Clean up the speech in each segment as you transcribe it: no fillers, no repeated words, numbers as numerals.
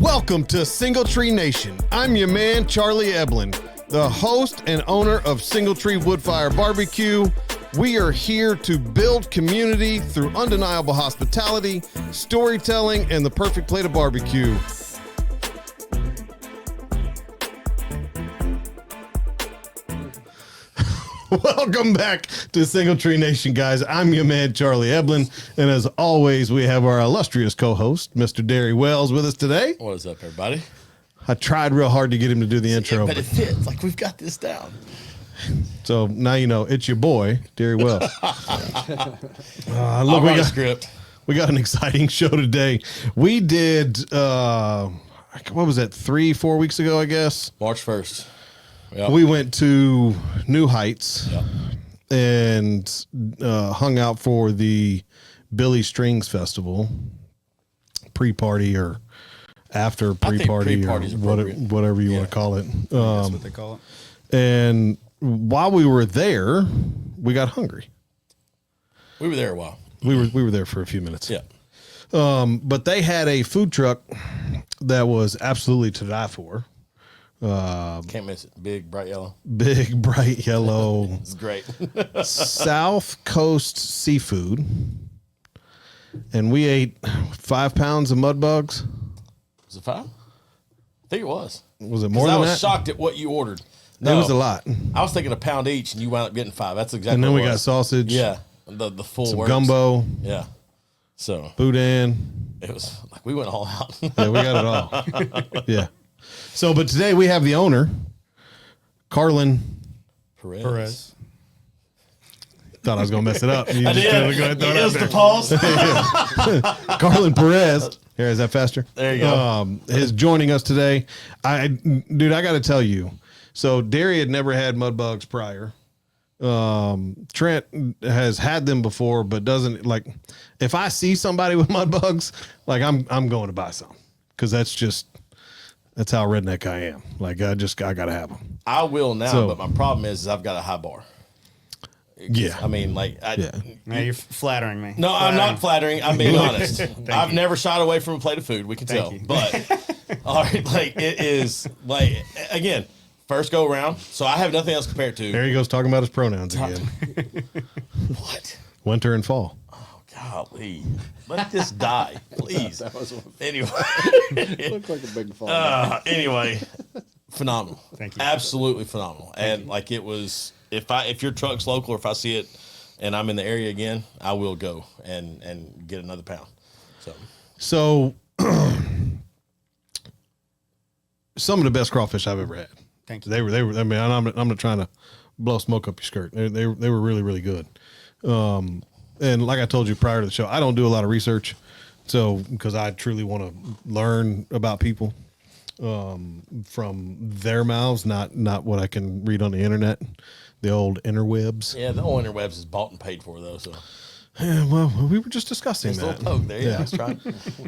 Welcome to Single Tree Nation. I'm your man, Charlie Eblin, the host and owner of Single Tree Woodfire Barbecue. We are here to build community through undeniable hospitality, storytelling, and the perfect plate of barbecue. Welcome back to Single Tree Nation, guys. I'm your man, Charlie Eblin, and as always, we have our illustrious co-host, Mr. Derry Wells, with us today. What is up, everybody? I tried real hard to get him to do the intro, but it fits. Like, we've got this down. So now you know it's your boy, Derry Wells. Look, we got a script. We got an exciting show today. We did what was that, 3-4 weeks ago, I guess? March 1st. Yep. We went to New Heights Yep. and hung out for the Billy Strings Festival pre-party or after pre-party or whatever you want to call it. That's what they call it. And while we were there, we got hungry. We were there a while. We were there for a few minutes. Yeah. But they had a food truck that was absolutely to die for. Can't miss it. Big, bright yellow. Big, bright yellow. It's great. South Coast seafood. And we ate 5 pounds of mud bugs. Was it 5? I think it was. Was it more than that? I was shocked at what you ordered. No, it was a lot. I was thinking a pound each, and you wound up getting 5. That's exactly And then what we it got was. sausage. Yeah. The full some works. gumbo. Yeah. So. Boudin. It was like we went all out. Yeah, we got it all. Yeah. So, but today we have the owner, Carlyn Perez. Thought I was going to mess it up. You I just did. go ahead and throw it It out was there. the pause. Carlyn Perez. Here, is that faster? There you go. Is joining us today. Dude, I got to tell you. So, Derry had never had mud bugs prior. Trent has had them before, but doesn't like. If I see somebody with mud bugs, like I'm going to buy some because that's how redneck I am. Like I gotta have them. I will now, but my problem is I've got a high bar. Yeah, I mean, like, Now you're flattering me. No, I'm not flattering. I'm being honest. I've never shied away from a plate of food. We can tell. you. But, all right, like, it is, like, again, first go around. So I have nothing else to compare it to. There he goes talking about his pronouns again. What? Winter and fall. Oh, golly. Let this die, please. Anyway. Looked like a big fall. Anyway, phenomenal. Thank you. Absolutely phenomenal. And, like, it was, if your truck's local or if I see it and I'm in the area again, I will go and get another pound. So some of the best crawfish I've ever had. Thank you. They were. I mean, I'm not trying to blow smoke up your skirt. They were really, really good. And like I told you prior to the show, I don't do a lot of research, so because I truly want to learn about people from their mouths, not what I can read on the internet, the old interwebs. Yeah, the old interwebs is bought and paid for, though. So Yeah, well, we were just discussing there's a that. little poke there. Yeah, let's try.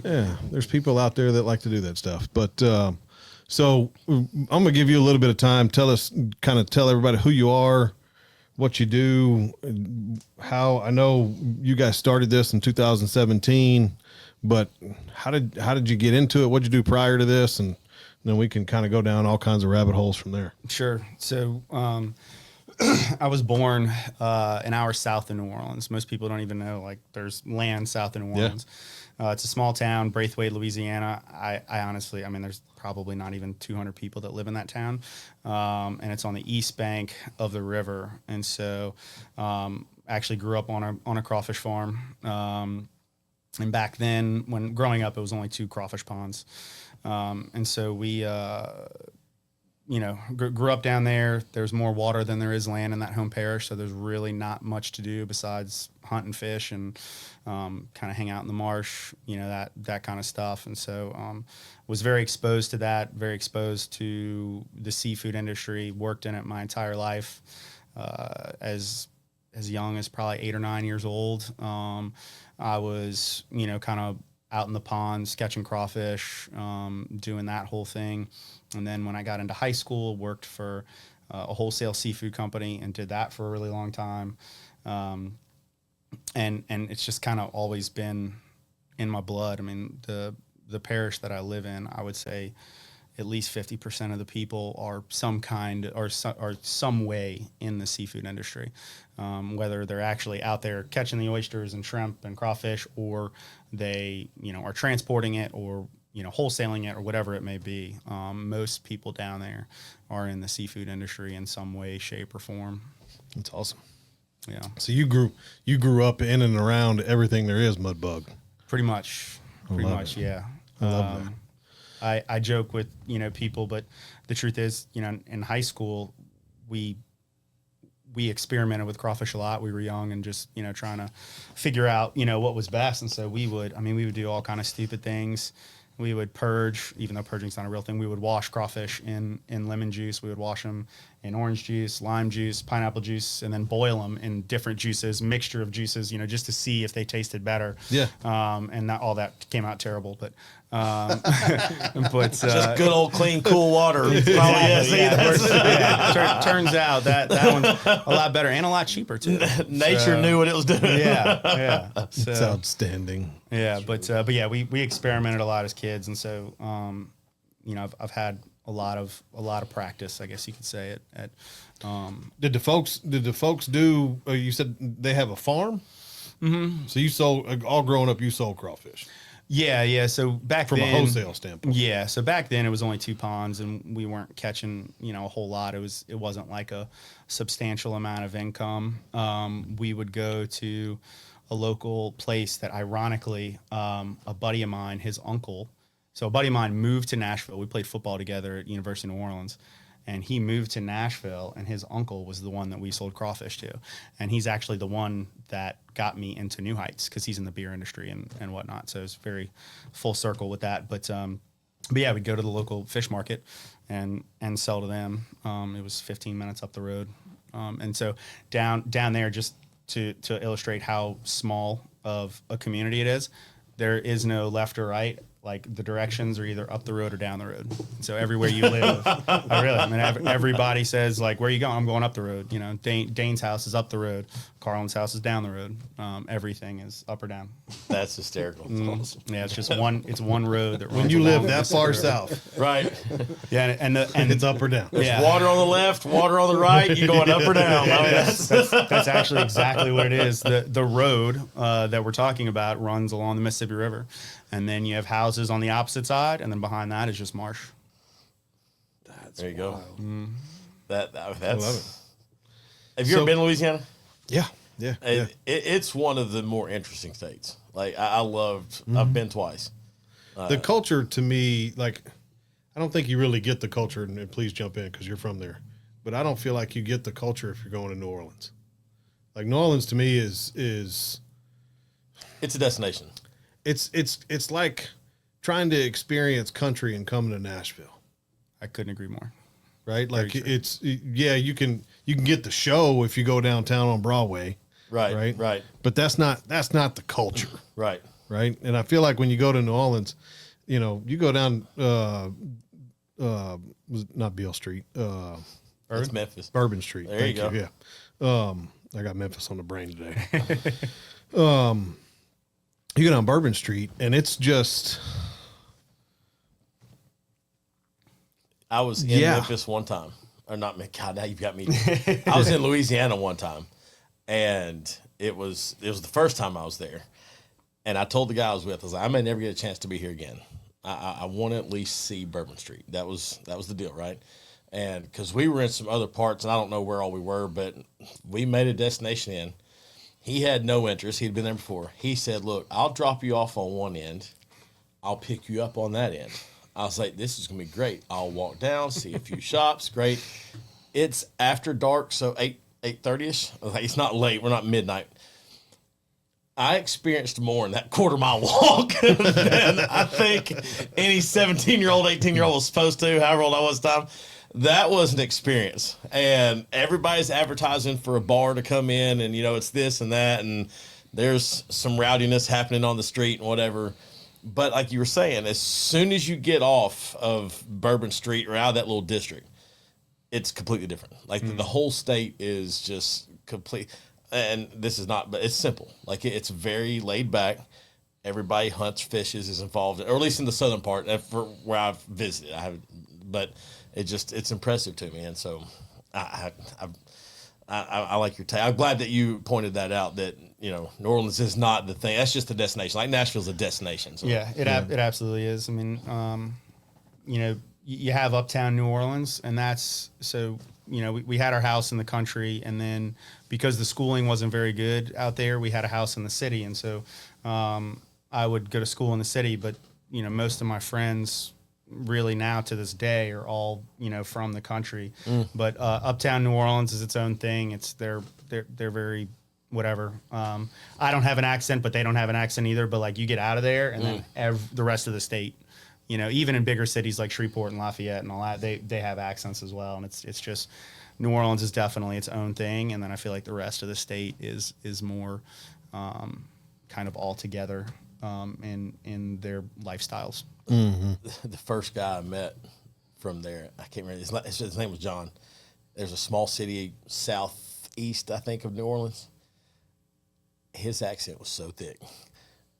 Yeah, there's people out there that like to do that stuff. But so I'm gonna give you a little bit of time. Tell everybody who you are, what you do, how. I know you guys started this in 2017, but how did you get into it? What'd you do prior to this? And then we can kind of go down all kinds of rabbit holes from there. Sure. So I was born an hour south of New Orleans. Most people don't even know, like, there's land south of New Orleans. It's a small town, Braithwaite, Louisiana. I honestly, I mean, there's probably not even 200 people that live in that town. And it's on the east bank of the river. And so actually grew up on a crawfish farm. And back then, when growing up, it was only 2 crawfish ponds. And so we grew up down there. There's more water than there is land in that home parish, so there's really not much to do besides hunt and fish and kind of hang out in the marsh, that kind of stuff. And so was very exposed to that, very exposed to the seafood industry, worked in it my entire life. As young as probably 8 or 9 years old, I was, kind of out in the ponds catching crawfish, doing that whole thing. And then when I got into high school, worked for a wholesale seafood company and did that for a really long time. And it's just kind of always been in my blood. I mean, the the parish that I live in, I would say at least 50% of the people are some kind or some way in the seafood industry, whether they're actually out there catching the oysters and shrimp and crawfish, or they, are transporting it, or, wholesaling it, or whatever it may be. Most people down there are in the seafood industry in some way, shape, or form. That's awesome. Yeah. So you grew up in and around everything there is mud bug. Pretty much. Yeah. I love that. I joke with, people, but the truth is, in high school, we experimented with crawfish a lot. We were young and just, trying to figure out, what was best. And so we would do all kind of stupid things. We would purge, even though purging's not a real thing. We would wash crawfish in lemon juice. We would wash them in orange juice, lime juice, pineapple juice, and then boil them in different juices, mixture of juices, just to see if they tasted better. Yeah. And not all that came out terrible, but just good old clean, cool water. Turns out that one's a lot better and a lot cheaper too. Nature knew what it was doing. Yeah. So, it's outstanding. Yeah, but yeah, we experimented a lot as kids, and so I've had a lot of practice, I guess you could say. Did the folks do? You said they have a farm. Mm-hmm. So you sold, all growing up, you sold crawfish. Yeah. So back from then, a wholesale standpoint. Yeah. So back then it was only 2 ponds, and we weren't catching a whole lot. It wasn't like a substantial amount of income. We would go to a local place that, ironically, a buddy of mine, his uncle. So a buddy of mine moved to Nashville. We played football together at University of New Orleans, and he moved to Nashville, and his uncle was the one that we sold crawfish to. And he's actually the one that got me into New Heights, because he's in the beer industry and whatnot. So it's very full circle with that. But yeah, we'd go to the local fish market and sell to them. It was 15 minutes up the road. And so down there, just to illustrate how small of a community it is, there is no left or right. Like, the directions are either up the road or down the road. So everywhere you live, everybody says, like, where are you going? I'm going up the road. Dane's house is up the road. Carlyn's house is down the road. Everything is up or down. That's hysterical. Awesome. Yeah, it's just one road that runs when you live that far south. Right. Yeah, and it's up or down. There's water on the left, water on the right. You going up or down? That's actually exactly what it is. The road that we're talking about runs along the Mississippi River. And then you have houses on the opposite side, and then behind that is just marsh. There you go. Mm. That's. I love it. Have you ever been to Louisiana? Yeah. It's one of the more interesting states. Like, I loved. Mm-hmm. I've been twice. The culture, to me, like, I don't think you really get the culture. And please jump in because you're from there, but I don't feel like you get the culture if you're going to New Orleans. Like, New Orleans to me is. It's a destination. It's like trying to experience country and coming to Nashville. I couldn't agree more. Right? Like, you can get the show if you go downtown on Broadway. Right. But that's not the culture. Right. And I feel like when you go to New Orleans, you go down was not Beale Street. It's Memphis. Bourbon Street. There you go. Yeah. I got Memphis on the brain today. You go down Bourbon Street, and it's just. I was in Memphis one time, or not. God, now you've got me. I was in Louisiana one time, and it was the first time I was there, and I told the guy I was with, I was like, I may never get a chance to be here again. I want to at least see Bourbon Street. That was the deal, right? And because we were in some other parts, and I don't know where all we were, but we made a destination in. He had no interest. He'd been there before. He said, look, I'll drop you off on one end. I'll pick you up on that end. I was like, this is going to be great. I'll walk down, see a few shops. Great. It's after dark, so 8:30ish. Like, it's not late. We're not midnight. I experienced more in that quarter-mile walk than I think any 17-year-old, 18-year-old was supposed to, however old I was at the time. That was an experience, and everybody's advertising for a bar to come in, and it's this and that, and there's some rowdiness happening on the street and whatever. But like you were saying, as soon as you get off of Bourbon Street or out of that little district, it's completely different. Like the whole state is just complete. And this is not, but it's simple. Like, it's very laid back. everybody hunts, fishes, is involved, or at least in the southern part, for where I've visited. But it's impressive to me, and so I like your take. I'm glad that you pointed that out. That New Orleans is not the thing. That's just a destination. Like Nashville's a destination. So. Yeah, it absolutely is. I mean, you have uptown New Orleans, and that's so. We had our house in the country, and then because the schooling wasn't very good out there, we had a house in the city, and so I would go to school in the city. But most of my friends, really now to this day, are all from the country. But uptown New Orleans is its own thing. They're very whatever. I don't have an accent, but they don't have an accent either. But like you get out of there, and then the rest of the state. Even in bigger cities like Shreveport and Lafayette and all that, they have accents as well. And it's just New Orleans is definitely its own thing. And then I feel like the rest of the state is more kind of all together in their lifestyles. Mm-hmm. The first guy I met from there, I can't remember, his name was John. There's a small city southeast, I think, of New Orleans. His accent was so thick.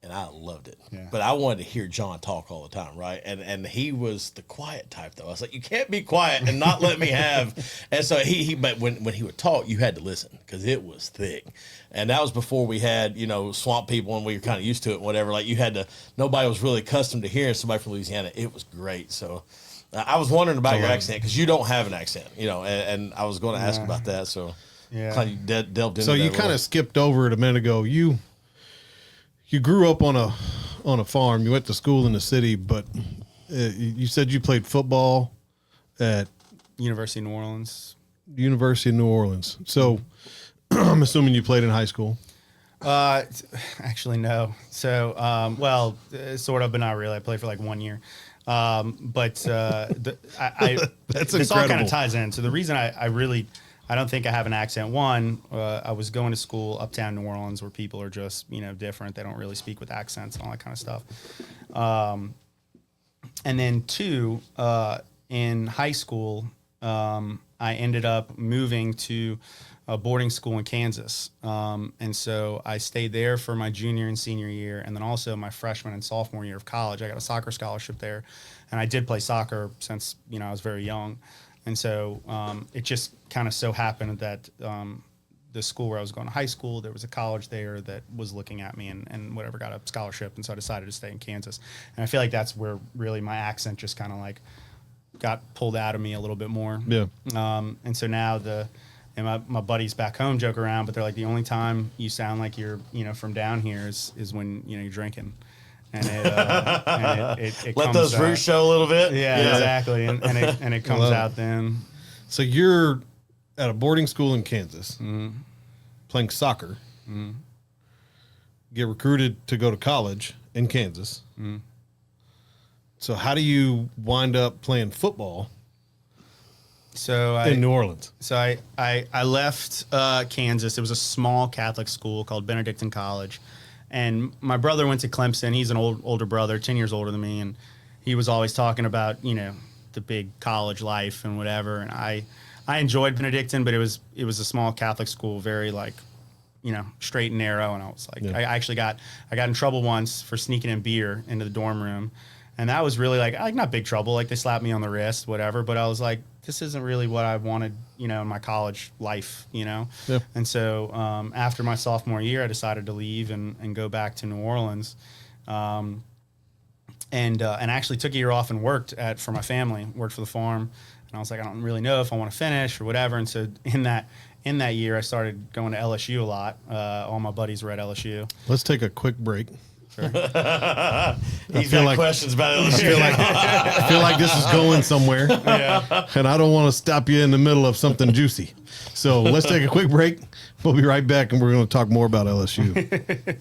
And I loved it. Yeah. But I wanted to hear John talk all the time, right? And he was the quiet type, though. I was like, you can't be quiet and not let me have. And so but when he would talk, you had to listen because it was thick. And that was before we had, swamp people and we were kind of used to it, whatever. Like nobody was really accustomed to hearing somebody from Louisiana. It was great. So I was wondering about your accent because you don't have an accent, and I was going to ask about that. So glad you delved into that. So you kind of skipped over it a minute ago. You grew up on a farm. You went to school in the city, but you said you played football at University of New Orleans. University of New Orleans. So I'm assuming you played in high school. Actually, no. So, sort of, but not really. I played for like 1 year. But that's this incredible. all kind of ties in. So the reason I don't think I have an accent. One, I was going to school uptown New Orleans where people are just, different. They don't really speak with accents and all that kind of stuff. And then two, in high school, I ended up moving to a boarding school in Kansas. And so I stayed there for my junior and senior year. And then also my freshman and sophomore year of college, I got a soccer scholarship there. And I did play soccer since, I was very young. And so it just kind of so happened that the school where I was going to high school, there was a college there that was looking at me and whatever, got a scholarship. And so I decided to stay in Kansas. And I feel like that's where really my accent just kind of like got pulled out of me a little bit more. Yeah. And so now my buddies back home joke around, but they're like, the only time you sound like you're, from down here is when, you're drinking. And it let comes those out. roots show a little bit. Yeah, exactly. And it comes out then. So you're at a boarding school in Kansas, playing soccer. Get recruited to go to college in Kansas. So how do you wind up playing football in New Orleans? So I left Kansas. It was a small Catholic school called Benedictine College. And my brother went to Clemson. He's an older brother, 10 years older than me. And he was always talking about, the big college life and whatever. And I enjoyed Benedictine, but it was a small Catholic school, very straight and narrow. And I was like, I got in trouble once for sneaking in beer into the dorm room. And that was really not big trouble. Like they slapped me on the wrist, whatever. But I was like, this isn't really what I wanted, in my college life, Yeah. And so after my sophomore year, I decided to leave and go back to New Orleans. And actually took a year off and worked for my family, worked for the farm. And I was like, I don't really know if I want to finish or whatever. And so in that year, I started going to LSU a lot. All my buddies were at LSU. Let's take a quick break. Sure. He's got questions about LSU. I feel like this is going somewhere. Yeah. And I don't want to stop you in the middle of something juicy. So let's take a quick break. We'll be right back, and we're going to talk more about LSU.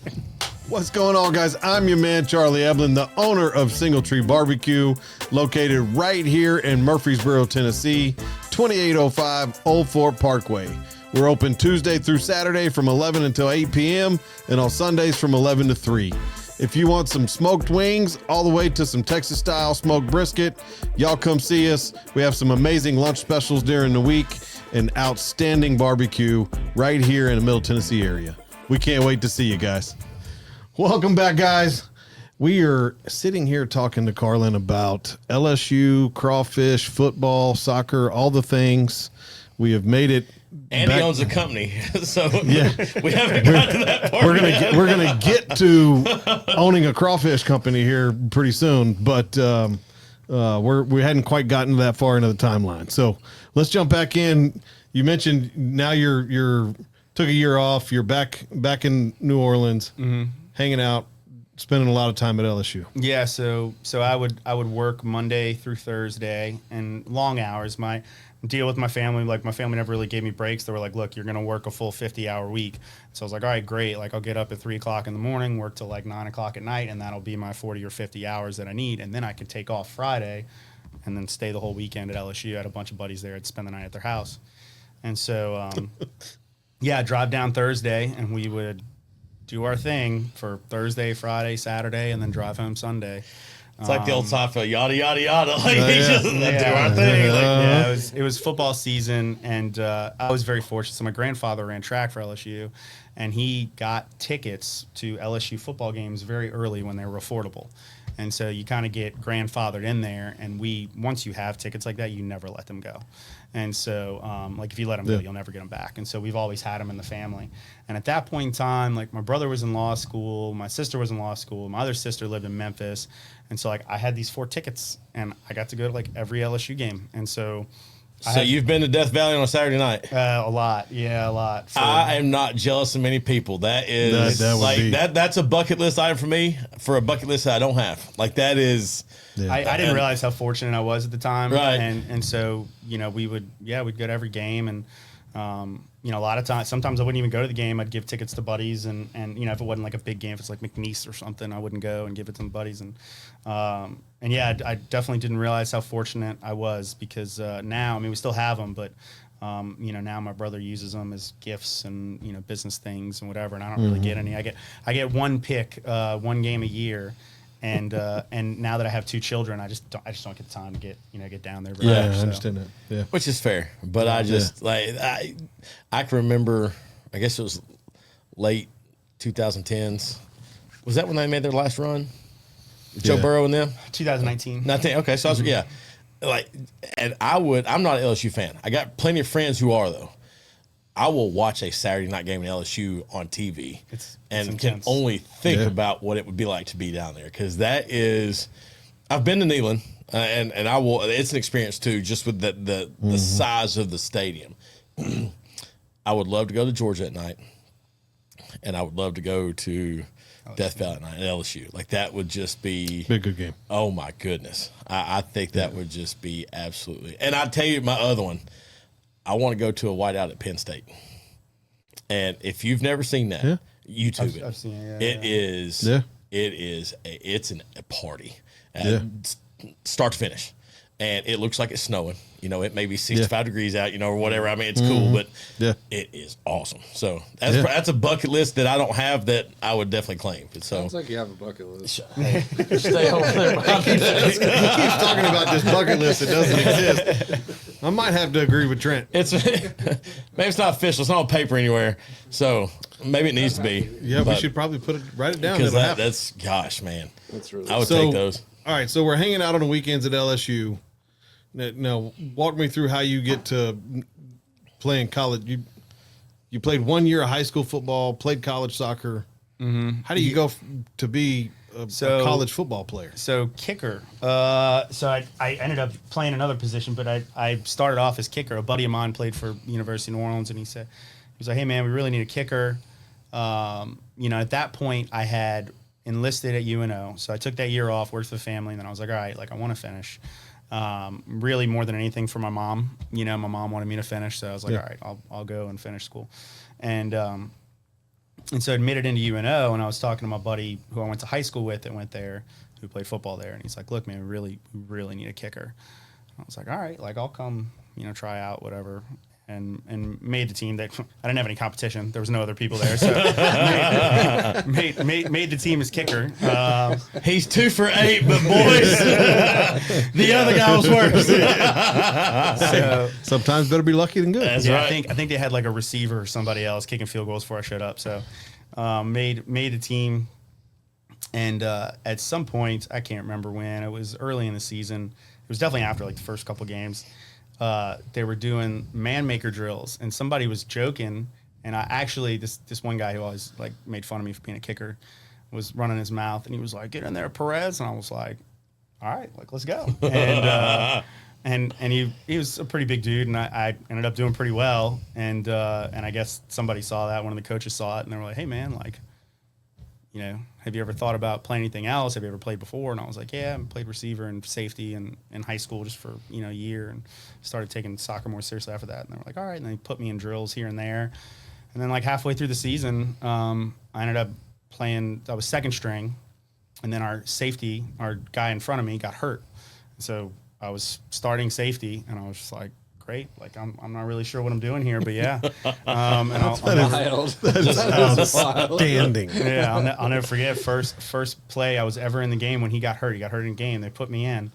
What's going on, guys? I'm your man, Charlie Eblin, the owner of Single Tree Barbecue, located right here in Murfreesboro, Tennessee, 2805 Old Fort Parkway. We're open Tuesday through Saturday from 11 until 8 p.m. and on Sundays from 11 to 3. If you want some smoked wings all the way to some Texas-style smoked brisket, y'all come see us. We have some amazing lunch specials during the week and outstanding barbecue right here in the Middle Tennessee area. We can't wait to see you guys. Welcome back, guys. We are sitting here talking to Carlyn about LSU, crawfish, football, soccer, all the things. We have made it. And he owns a company, so we haven't gotten to that part. We're gonna get to owning a crawfish company here pretty soon, but we hadn't quite gotten that far into the timeline. So let's jump back in. You mentioned now you're took a year off. You're back in New Orleans, hanging out, spending a lot of time at LSU. Yeah, so I would work Monday through Thursday and long hours. My deal with my family, like my family never really gave me breaks. They were like, look, you're going to work a full 50-hour week. So I was like, all right, great. Like I'll get up at 3 o'clock in the morning, work till like 9 o'clock at night, and that'll be my 40 or 50 hours that I need. And then I can take off Friday and then stay the whole weekend at LSU. I had a bunch of buddies there. I'd spend the night at their house. And so, I'd drive down Thursday and we would do our thing for Thursday, Friday, Saturday, and then drive home Sunday. It's like the old Seinfeld, yada, yada, yada. Like, do our thing. It was football season, and I was very fortunate. So my grandfather ran track for LSU, and he got tickets to LSU football games very early when they were affordable. And so you kind of get grandfathered in there, and once you have tickets like that, you never let them go. And so, like, if you let them go, you'll never get them back. And so we've always had them in the family. And at that point in time, like, my brother was in law school, my sister was in law school, my other sister lived in Memphis. And so, like, I had these 4 tickets, and I got to go to, like, every LSU game. And so... So you've been to Death Valley on a Saturday night? A lot. Yeah, a lot. I am not jealous of many people. That is that's a bucket list item for me, for a bucket list that I don't have. Like, that is... Yeah. I didn't realize how fortunate I was at the time. Right. And so, we'd go to every game. And, a lot of times, sometimes I wouldn't even go to the game. I'd give tickets to buddies. And if it wasn't like a big game, if it's like McNeese or something, I wouldn't go and give it to my buddies. I definitely didn't realize how fortunate I was because now, we still have them, but, now my brother uses them as gifts and, business things and whatever. And I don't really get any. I get one pick, one game a year. And now that I have 2 children, I just don't get the time to get down there. I understand that. Yeah, which is fair, but I can remember. I guess it was late 2010s. Was that when they made their last run? Joe Burrow and them. 2019. Okay, so and I'm not an LSU fan. I got plenty of friends who are though. I will watch a Saturday night game in LSU on TV and can only think about what it would be like to be down there. Cause I've been to Neyland and I will, it's an experience too, just with the size of the stadium. I would love to go to Georgia at night and I would love to go to Death Valley at night at LSU. Like that would just be a good game. Oh my goodness. I think that would just be absolutely, and I'll tell you my other one. I want to go to a whiteout at Penn State. And if you've never seen that, YouTube it. I've seen it. It's a party. Start to finish. And it looks like it's snowing. It may be 65 degrees out, or whatever. It's cool, but it is awesome. So that's a bucket list that I don't have that I would definitely claim. Sounds like you have a bucket list. Stay over there. He keeps talking about this bucket list that doesn't exist. I might have to agree with Trent. Maybe it's not official. It's not on paper anywhere. So maybe it needs to be. Yeah, we should probably write it down. Because that's, gosh, man. That's really I would take those. All right, so we're hanging out on the weekends at LSU. Now, walk me through how you get to playing college. You played 1 year of high school football, played college soccer. Mm-hmm. How do you go to be a college football player? So kicker. So I ended up playing another position, but I started off as kicker. A buddy of mine played for University of New Orleans, and he was like, "Hey man, we really need a kicker." At that point, I had enlisted at UNO, so I took that year off, worked for the family, and then I was like, "All right, I want to finish." Really more than anything for my mom. My mom wanted me to finish, so I was like, all right, I'll go and finish school. And so I made it into UNO, and I was talking to my buddy who I went to high school with that went there, who played football there, and he's like, look, man, we really need a kicker. I was like, all right, I'll come, try out, whatever. And made the team. That I didn't have any competition. There was no other people there, so made the team as kicker. He's 2 for 8, but boys, the other guy was worse. So sometimes better be lucky than good. That's right. I think they had like a receiver or somebody else kicking field goals before I showed up. So made the team. And at some point, I can't remember when, it was early in the season. It was definitely after like the first couple games. They were doing man maker drills, and somebody was joking. And I actually, this one guy who always like made fun of me for being a kicker was running his mouth, and he was like, "Get in there, Perez," and I was like, "All right, like let's go." And he was a pretty big dude, and I ended up doing pretty well. And I guess somebody saw that, one of the coaches saw it, and they were like, "Hey man, like, you know, have you ever thought about playing anything else? Have you ever played before?" And I was like, "Yeah, I played receiver and safety in high school just for, a year, and started taking soccer more seriously after that." And they were like, "All right." And they put me in drills here and there. And then like halfway through the season, I ended up playing, I was second string. And then our safety, our guy in front of me, got hurt. So I was starting safety, and I was just like, great. Like, I'm not really sure what I'm doing here, but yeah. And That's outstanding. Yeah, I'll never forget first play I was ever in the game when he got hurt. He got hurt in the game. They put me in,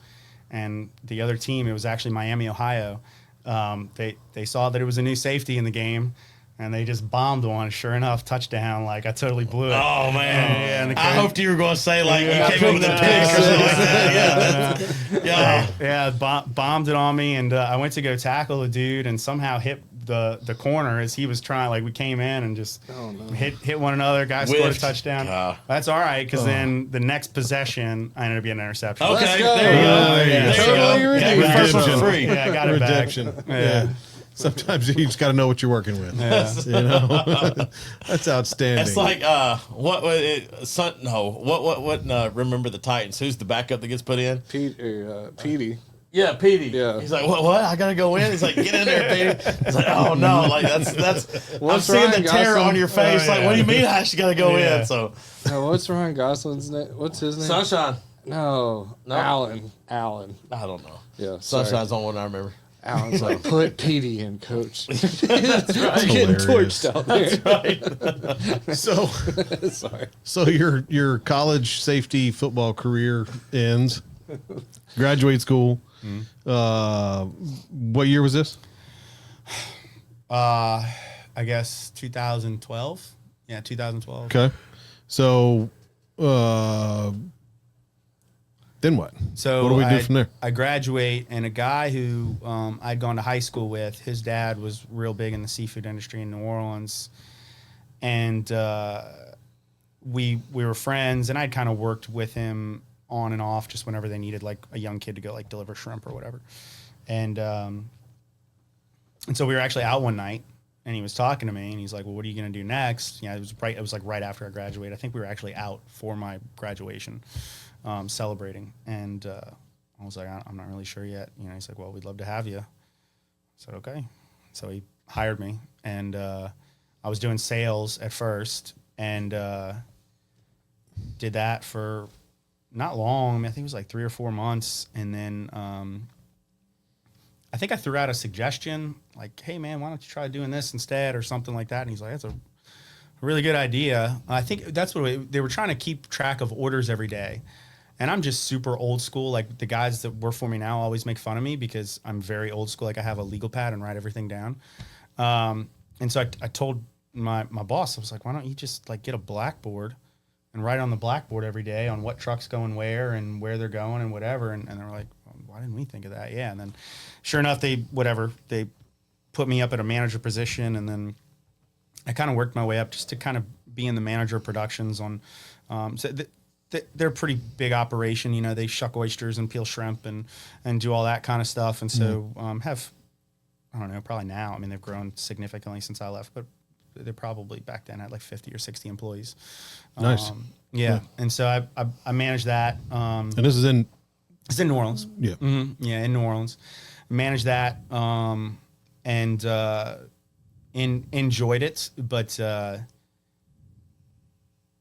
and the other team, it was actually Miami, Ohio. They saw that it was a new safety in the game, and they just bombed one. Sure enough, touchdown. Like, I totally blew it. Oh, man. And I hoped you were going to say, like, you came up with a pick or something like that. Yeah, bombed it on me, and I went to go tackle the dude and somehow hit the corner as he was trying. Like, we came in and just hit one another. Guy scored a touchdown. That's all right, because then the next possession, I ended up getting an interception. Okay, there you go. First one for free. Yeah, I got it back. Redemption. Yeah. Sometimes you just got to know what you're working with. Yeah. That's outstanding. It's like remember the Titans? Who's the backup that gets put in? Petey. Yeah, Petey. Yeah. He's like, what? I gotta go in. He's like, get in there, Petey. He's like, oh no, like that's. I'm seeing the terror on your face. Like, what do you mean I actually gotta go in? So. No, what's Ryan Gosling's name? What's his name? Sunshine. No. Allen. I don't know. Yeah. Sunshine's the only one I remember. Alan's like, put Petey in, coach. That's right. Getting torched out there. That's right. Sorry. So your college safety football career ends. Graduate school. What year was this? I guess 2012. Yeah, 2012. Okay. So then what? So what do we do from there? I graduate, and a guy who I'd gone to high school with, his dad was real big in the seafood industry in New Orleans, and we were friends, and I'd kind of worked with him on and off just whenever they needed like a young kid to go like deliver shrimp or whatever, and so we were actually out one night, and he was talking to me, and he's like, "Well, what are you gonna do next?" Yeah, it was like right after I graduated. I think we were actually out for my graduation. Celebrating, and I was like, I'm not really sure yet. He's like, "Well, we'd love to have you." I said, "Okay." So he hired me, and I was doing sales at first, and did that for not long. I think it was like 3 or 4 months, and then I think I threw out a suggestion, like, "Hey, man, why don't you try doing this instead," or something like that. And he's like, "That's a really good idea." I think that's what they were trying to keep track of orders every day. And I'm just super old school. Like, the guys that work for me now always make fun of me because I'm very old school. Like, I have a legal pad and write everything down. And so I told my boss, I was like, "Why don't you just like get a blackboard and write on the blackboard every day on what truck's going where and where they're going and whatever." And they were like, "Well, why didn't we think of that?" Yeah. And then sure enough, they put me up at a manager position. And then I kind of worked my way up just to kind of be in the manager of productions on, they're a pretty big operation. They shuck oysters and peel shrimp and do all that kind of stuff. And so have, I don't know, probably now, I mean, they've grown significantly since I left, but they're probably back then had like 50 or 60 employees. Nice. Yeah. And so I managed that. And this is it's in New Orleans. Yeah. Mm-hmm. Yeah, in New Orleans. Managed that and enjoyed it, but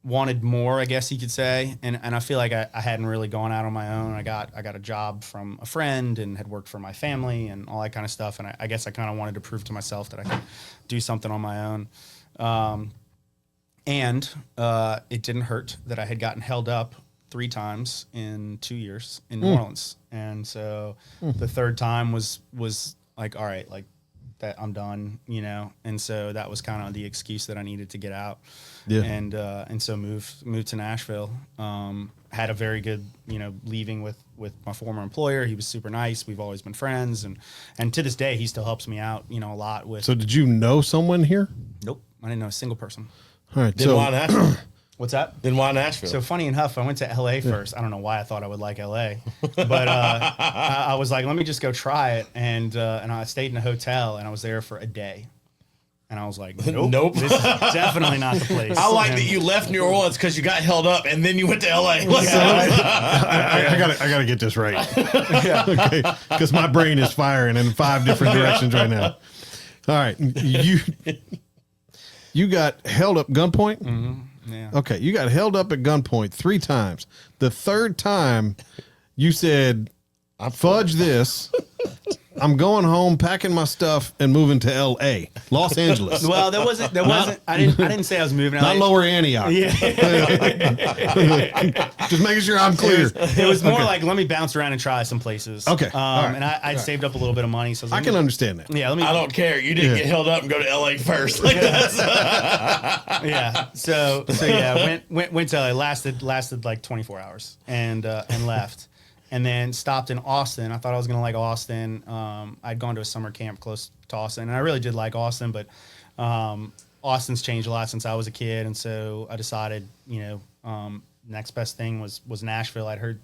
wanted more, I guess you could say. And I feel like I hadn't really gone out on my own. I got a job from a friend and had worked for my family and all that kind of stuff. And I guess I kind of wanted to prove to myself that I could do something on my own. And it didn't hurt that I had gotten held up 3 times in 2 years in New Orleans. And so the third time was like, all right, like I'm done, you know, and so that was kind of the excuse that I needed to get out. Yeah. And so moved to Nashville. Had a very good, you know, leaving with my former employer. He was super nice. We've always been friends, and to this day he still helps me out, you know, a lot with. So did you know someone here? Nope, I didn't know a single person. All right. Then why Nashville? What's that? Then why Nashville? So funny enough, I went to LA first. I don't know why I thought I would like LA, but I was like, let me just go try it. And I stayed in a hotel, and I was there for a day. And I was like, nope. This is definitely not the place. I like that you left New Orleans because you got held up and then you went to LA. I gotta get this right. Okay, because my brain is firing in 5 different directions right now. All right, you got held up gunpoint. Mm-hmm. Yeah. Okay, you got held up at gunpoint 3 times. The 3rd time, you said, "Fudge this." I'm going home, packing my stuff, and moving to L.A., Los Angeles. Well, there wasn't. I didn't say I was moving. Not Lower Antioch. Yeah. Just making sure I'm clear. It was more like, let me bounce around and try some places. Okay. All right. And I'd saved up a little bit of money, so I was like, I can understand that. Yeah. I don't care. You didn't get held up and go to LA first. Like Yeah. So yeah, went to LA, lasted like 24 hours and left. And then stopped in Austin. I thought I was going to like Austin. I'd gone to a summer camp close to Austin, and I really did like Austin, but Austin's changed a lot since I was a kid. And so I decided, you know, next best thing was Nashville. I'd heard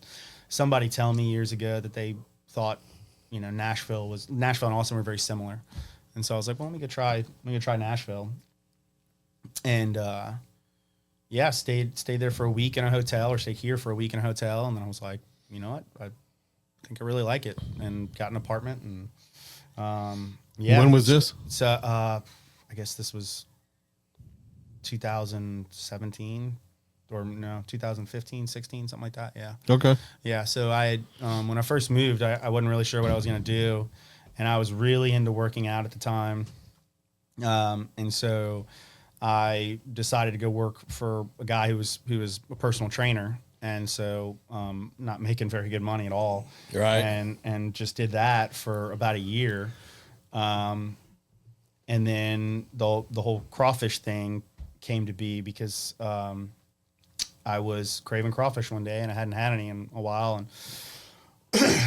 somebody tell me years ago that they thought, you know, Nashville and Austin were very similar. And so I was like, well, let me go try Nashville. And yeah, stayed there for a week in a hotel, or stayed here for a week in a hotel. And then I was like, you know what? I think I really like it, and got an apartment. And yeah. When was this? So I guess this was 2017 or no, 2015, 16, something like that. Yeah. Okay. Yeah. So I had, when I first moved, I wasn't really sure what I was going to do, and I was really into working out at the time. And so I decided to go work for a guy who was a personal trainer. And so, not making very good money at all. Right. And just did that for about a year. And then the whole crawfish thing came to be because, I was craving crawfish one day, and I hadn't had any in a while. And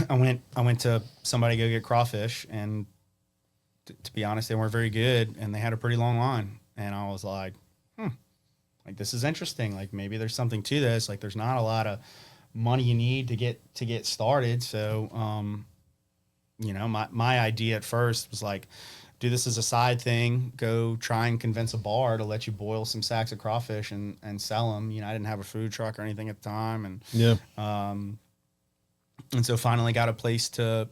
I went to somebody to go get crawfish, and to be honest, they weren't very good, and they had a pretty long line. And I was like, like, this is interesting. Like, maybe there's something to this. Like, there's not a lot of money you need to get started. So, you know, my idea at first was like, do this as a side thing. Go try and convince a bar to let you boil some sacks of crawfish and sell them. You know, I didn't have a food truck or anything at the time, and Yeah. and so finally got a place to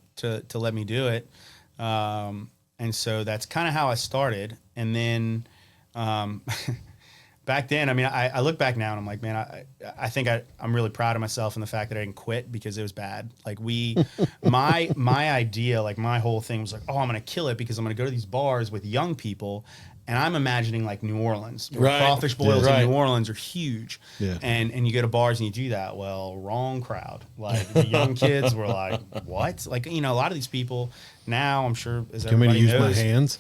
let me do it. And so that's kind of how I started. And then, back then, I mean, I look back now and I'm like, man, I think I'm really proud of myself in the fact that I didn't quit because it was bad. Like my idea, like my whole thing was like, oh, I'm going to kill it because I'm going to go to these bars with young people. And I'm imagining like New Orleans, where Right. crawfish boils Yeah. in New Orleans are huge. Yeah. And you go to bars and you do that. Well, wrong crowd. Like the young kids were like, what? Like, you know, a lot of these people now, I'm sure, as Do you want me to everybody use my knows, hands?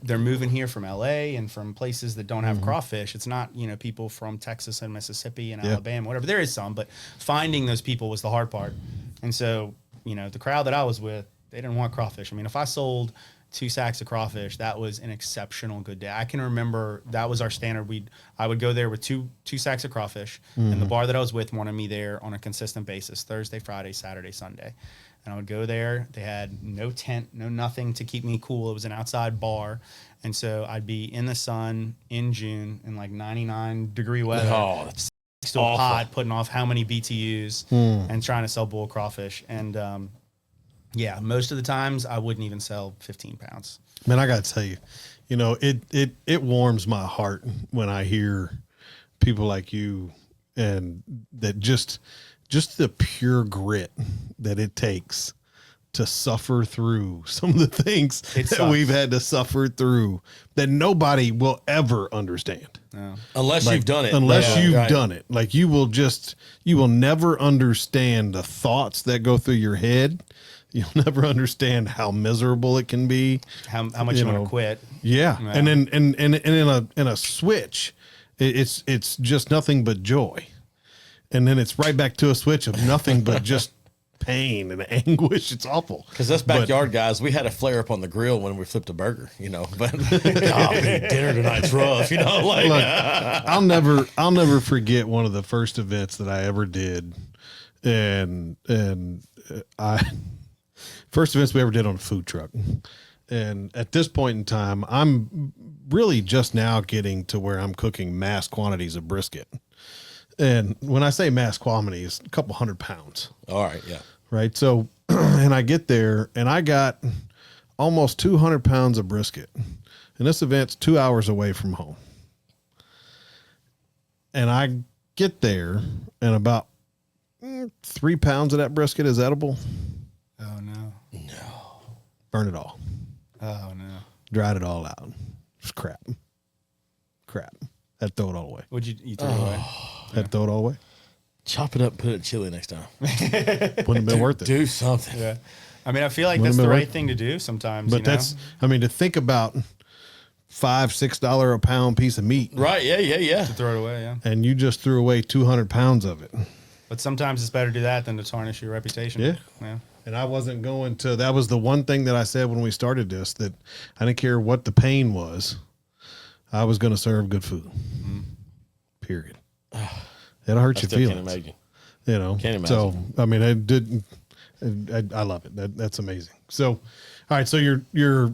they're moving here from LA and from places that don't have crawfish. It's not, you know, people from Texas and Mississippi and Alabama, whatever. There is some, but finding those people was the hard part. And so, you know, the crowd that I was with, they didn't want crawfish. I mean, if I sold 2 sacks of crawfish, that was an exceptional good day. I can remember that was our standard. I would go there with two sacks of crawfish, and the bar that I was with wanted me there on a consistent basis, Thursday, Friday, Saturday, Sunday. And I would go there. They had no tent, no nothing to keep me cool. It was an outside bar. And so I'd be in the sun in June in like 99-degree weather. Oh, that's next to a pot, putting off how many BTUs and trying to sell bull crawfish. And yeah, most of the times I wouldn't even sell 15 pounds. Man, I got to tell you, you know, it warms my heart when I hear people like you, and that just the pure grit that it takes to suffer through some of the things that we've had to suffer through that nobody will ever understand. unless you've done it. Unless Yeah, you've right. done it. Like you will never understand the thoughts that go through your head You'll never understand how miserable it can be. How much you want to quit. Yeah. And then and in a switch, it's just nothing but joy. And then it's right back to a switch of nothing but just pain and anguish. It's awful. Because us backyard guys, we had a flare up on the grill when we flipped a burger, but dinner tonight's rough, like. Look, I'll never forget one of the first events that I ever did. And first events we ever did on a food truck. And at this point in time, I'm really just now getting to where I'm cooking mass quantities of brisket. And when I say mass quantities, a couple 100 pounds. All right. Yeah. Right. So, and I get there and I got almost 200 pounds of brisket. And this event's 2 hours away from home. And I get there and about 3 pounds of that brisket is edible. Oh, no. No. Burn it all. Oh, no. Dried it all out. Just crap. I'd throw it all away. Would you throw it away? I'd throw it all away. Chop it up and put it in chili next time. Wouldn't have been worth it. Do something. Yeah. I mean, I feel like Wouldn't that's have the been right worth thing to do sometimes. But to think about $5-6 a pound piece of meat. Right. Yeah. to throw it away, yeah. And you just threw away 200 pounds of it. But sometimes it's better to do that than to tarnish your reputation. Yeah. And I wasn't going to, that was the one thing that I said when we started this, that I didn't care what the pain was. I was going to serve good food. Period. It'll hurt your feelings. Can't imagine. Can't imagine. So, I mean, I love it. That's amazing. So, all right. So you're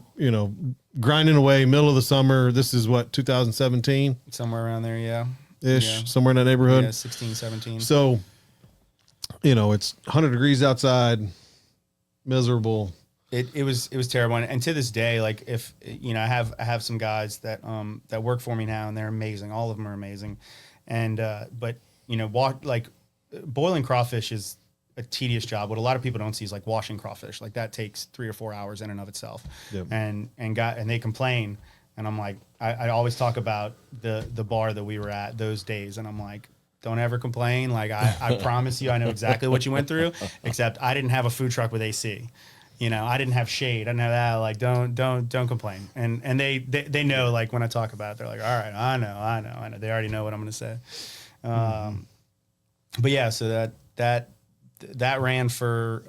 grinding away middle of the summer. This is what, 2017? Somewhere around there, yeah. Ish, Yeah. somewhere in that neighborhood. Yeah, 16, 17. So, it's 100 degrees outside, miserable. It was terrible, and to this day, like if I have some guys that work for me now, and they're amazing. All of them are amazing, and but boiling crawfish is a tedious job. What a lot of people don't see is like washing crawfish. Like that takes 3 or 4 hours in and of itself. Yep. And they complain, and I'm like, I always talk about the bar that we were at those days, and I'm like, don't ever complain. Like I promise you, I know exactly what you went through, except I didn't have a food truck with AC. I didn't have shade. I didn't have that. Like, don't complain. And they know, like, when I talk about it, they're like, all right, I know. They already know what I'm going to say. But yeah, so that ran for,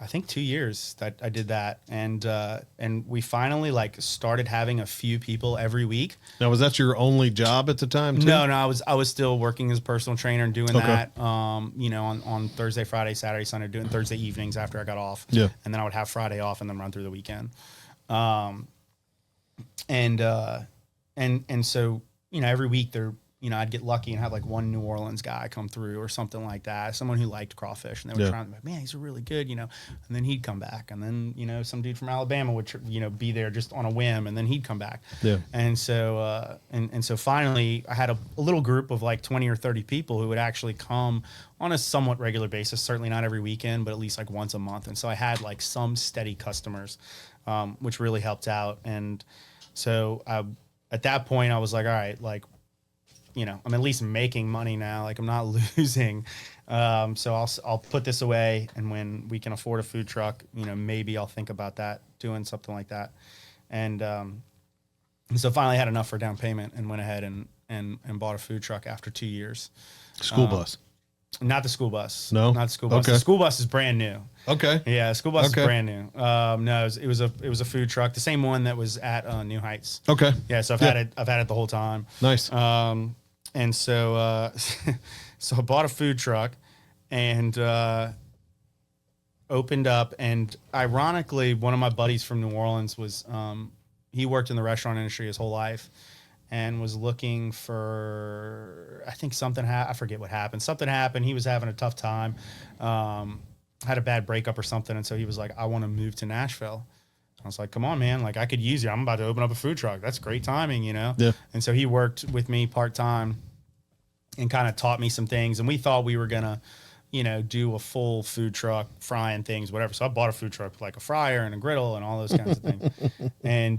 I think 2 years that I did that. And we finally started having a few people every week. Now, was that your only job at the time too? No, I was still working as a personal trainer and doing that, on Thursday, Friday, Saturday, Sunday, doing Thursday evenings after I got off. Yeah. And then I would have Friday off and then run through the weekend. And so, every week I'd get lucky and have like one New Orleans guy come through or something like that. Someone who liked crawfish, and they were trying to, man, these are really good, and then he'd come back, and then, some dude from Alabama would, be there just on a whim, and then he'd come back. Yeah. And so, and so finally I had a little group of like 20 or 30 people who would actually come on a somewhat regular basis, certainly not every weekend, but at least like once a month. And so I had like some steady customers, which really helped out. And so at that point I was like, all right, like, I'm at least making money now. Like I'm not losing. So I'll put this away, and when we can afford a food truck, maybe I'll think about doing something like that. And so finally I had enough for down payment and went ahead and bought a food truck after 2 years. School bus. Not the school bus. No, not the school bus. Okay. The school bus is brand new. Okay. Yeah, school bus is brand new. No, it was a food truck, the same one that was at New Heights. Okay. Yeah, so I've had it the whole time. Nice. And so so I bought a food truck and opened up. And ironically, one of my buddies from New Orleans was he worked in the restaurant industry his whole life and was looking for, I think something I forget what happened. Something happened. He was having a tough time. Had a bad breakup or something. And so he was like, I want to move to Nashville. I was like, come on, man. Like, I could use you. I'm about to open up a food truck. That's great timing, Yeah. And so he worked with me part-time and kind of taught me some things. And we thought we were going to, do a full food truck, frying things, whatever. So I bought a food truck with like a fryer and a griddle and all those kinds of things. And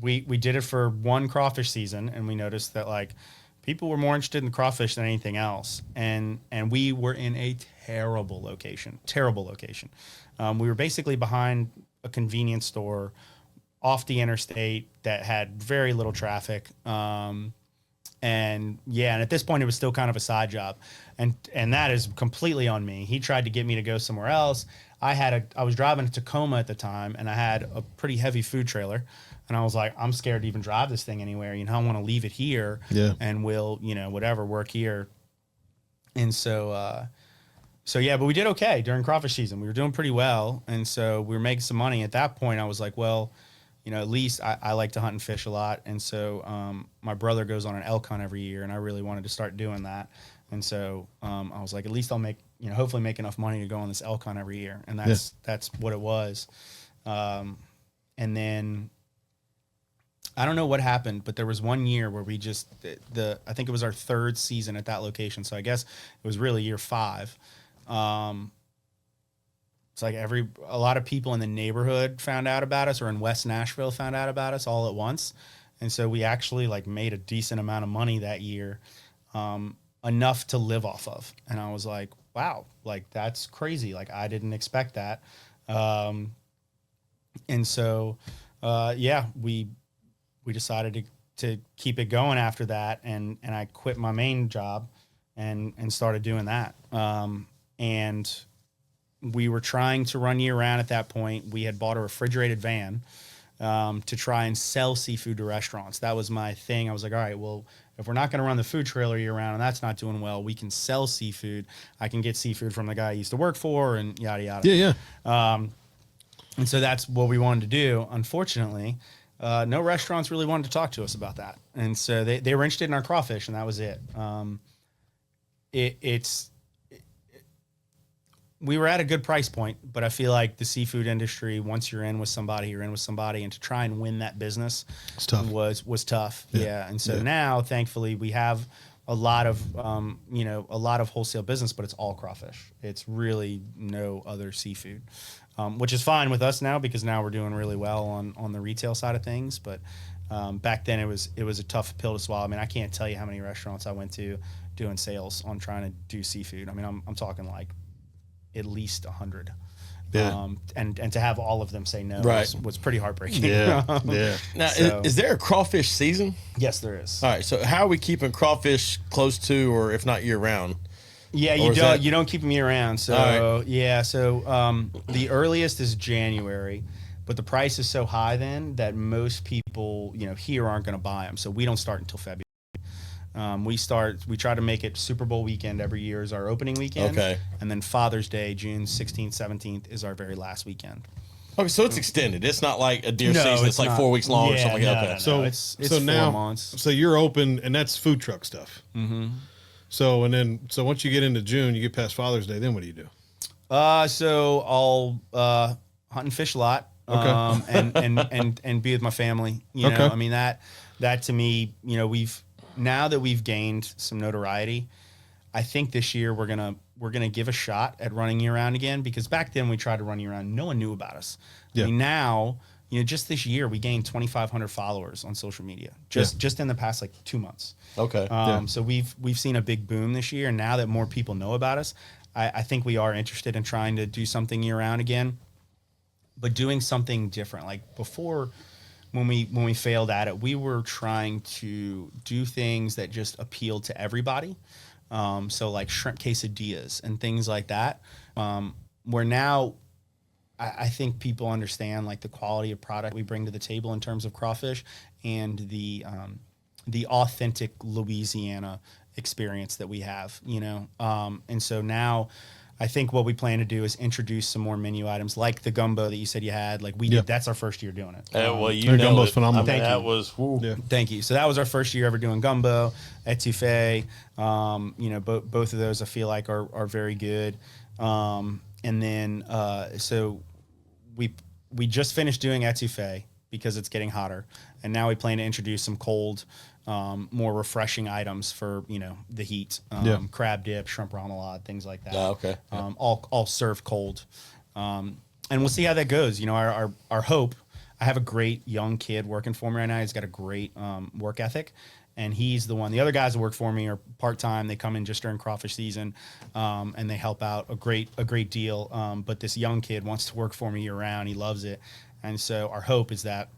we did it for one crawfish season. And we noticed that like people were more interested in crawfish than anything else. And we were in a terrible location. We were basically behind a convenience store off the interstate that had very little traffic. And at this point it was still kind of a side job. And that is completely on me. He tried to get me to go somewhere else. I was driving to Tacoma at the time, and I had a pretty heavy food trailer. And I was like, I'm scared to even drive this thing anywhere. I want to leave it here and we'll, whatever, work here. And so, but we did okay during crawfish season. We were doing pretty well. And so we were making some money. At that point, I was like, well, at least I like to hunt and fish a lot. And so my brother goes on an elk hunt every year, and I really wanted to start doing that. And so I was like, at least I'll make, hopefully make enough money to go on this elk hunt every year. And that's what it was. And then I don't know what happened, but there was one year where we just, I think it was our third season at that location. So I guess it was really year 5. It's like a lot of people in the neighborhood found out about us, or in West Nashville found out about us all at once. And so we actually made a decent amount of money that year, enough to live off of. And I was like, wow, that's crazy. I didn't expect that. And so, we decided to keep it going after that. And I quit my main job and started doing that. And we were trying to run year round at that point. We had bought a refrigerated van to try and sell seafood to restaurants. That was my thing. I was like, all right, well, if we're not going to run the food trailer year round and that's not doing well, we can sell seafood. I can get seafood from the guy I used to work for and yada, yada. Yeah. And so that's what we wanted to do. Unfortunately, no restaurants really wanted to talk to us about that. And so they were interested in our crawfish, and that was it. We were at a good price point, but I feel like the seafood industry, once you're in with somebody, and to try and win that business was tough. Yeah. And so now, thankfully, we have a lot of wholesale business, but it's all crawfish. It's really no other seafood, which is fine with us now, because now we're doing really well on the retail side of things. But back then it was a tough pill to swallow. I mean, I can't tell you how many restaurants I went to doing sales on trying to do seafood. I mean, I'm talking at least 100. Yeah. And to have all of them say no was pretty heartbreaking. Yeah. Now, is there a crawfish season? Yes, there is. All right. So how are we keeping crawfish close to, or if not year round? Yeah, you don't keep them year round. So the earliest is January, but the price is so high then that most people here aren't going to buy them. So we don't start until February. We try to make it Super Bowl weekend every year is our opening weekend. Okay. And then Father's Day, June 16th, 17th is our very last weekend. Okay, so it's extended. It's not like a deer season. It's like 4 weeks long or something like that. So it's 4 months. So you're open, and that's food truck stuff. Mm-hmm. So once you get into June, you get past Father's Day, then what do you do? So I'll hunt and fish a lot. Okay. and be with my family. Okay. I mean that to me, now that we've gained some notoriety, I think this year we're gonna give a shot at running year round again, because back then we tried to run year round, no one knew about us. Yeah. I mean, now, just this year we gained 2,500 followers on social media, just in the past 2 months. Okay. So we've seen a big boom this year, and now that more people know about us, I think we are interested in trying to do something year round again, but doing something different. Like before, when we failed at it, we were trying to do things that just appealed to everybody. So like shrimp quesadillas and things like that. Where now I think people understand the quality of product we bring to the table in terms of crawfish and the authentic Louisiana experience that we have, and so now I think what we plan to do is introduce some more menu items like the gumbo that you said you had. We did. That's our first year doing it. Gumbo's phenomenal. Thank you. So that was our first year ever doing gumbo, etouffee. Both of those I feel like are very good. And then so we just finished doing etouffee because it's getting hotter, and now we plan to introduce some cold, more refreshing items for the heat. Crab dip, shrimp remoulade, things like that. Okay. All served cold, and we'll see how that goes. Our hope. I have a great young kid working for me right now. He's got a great work ethic, and he's the one. The other guys that work for me are part-time. They come in just during crawfish season, and they help out a great deal. But this young kid wants to work for me year-round. He loves it. And so our hope is that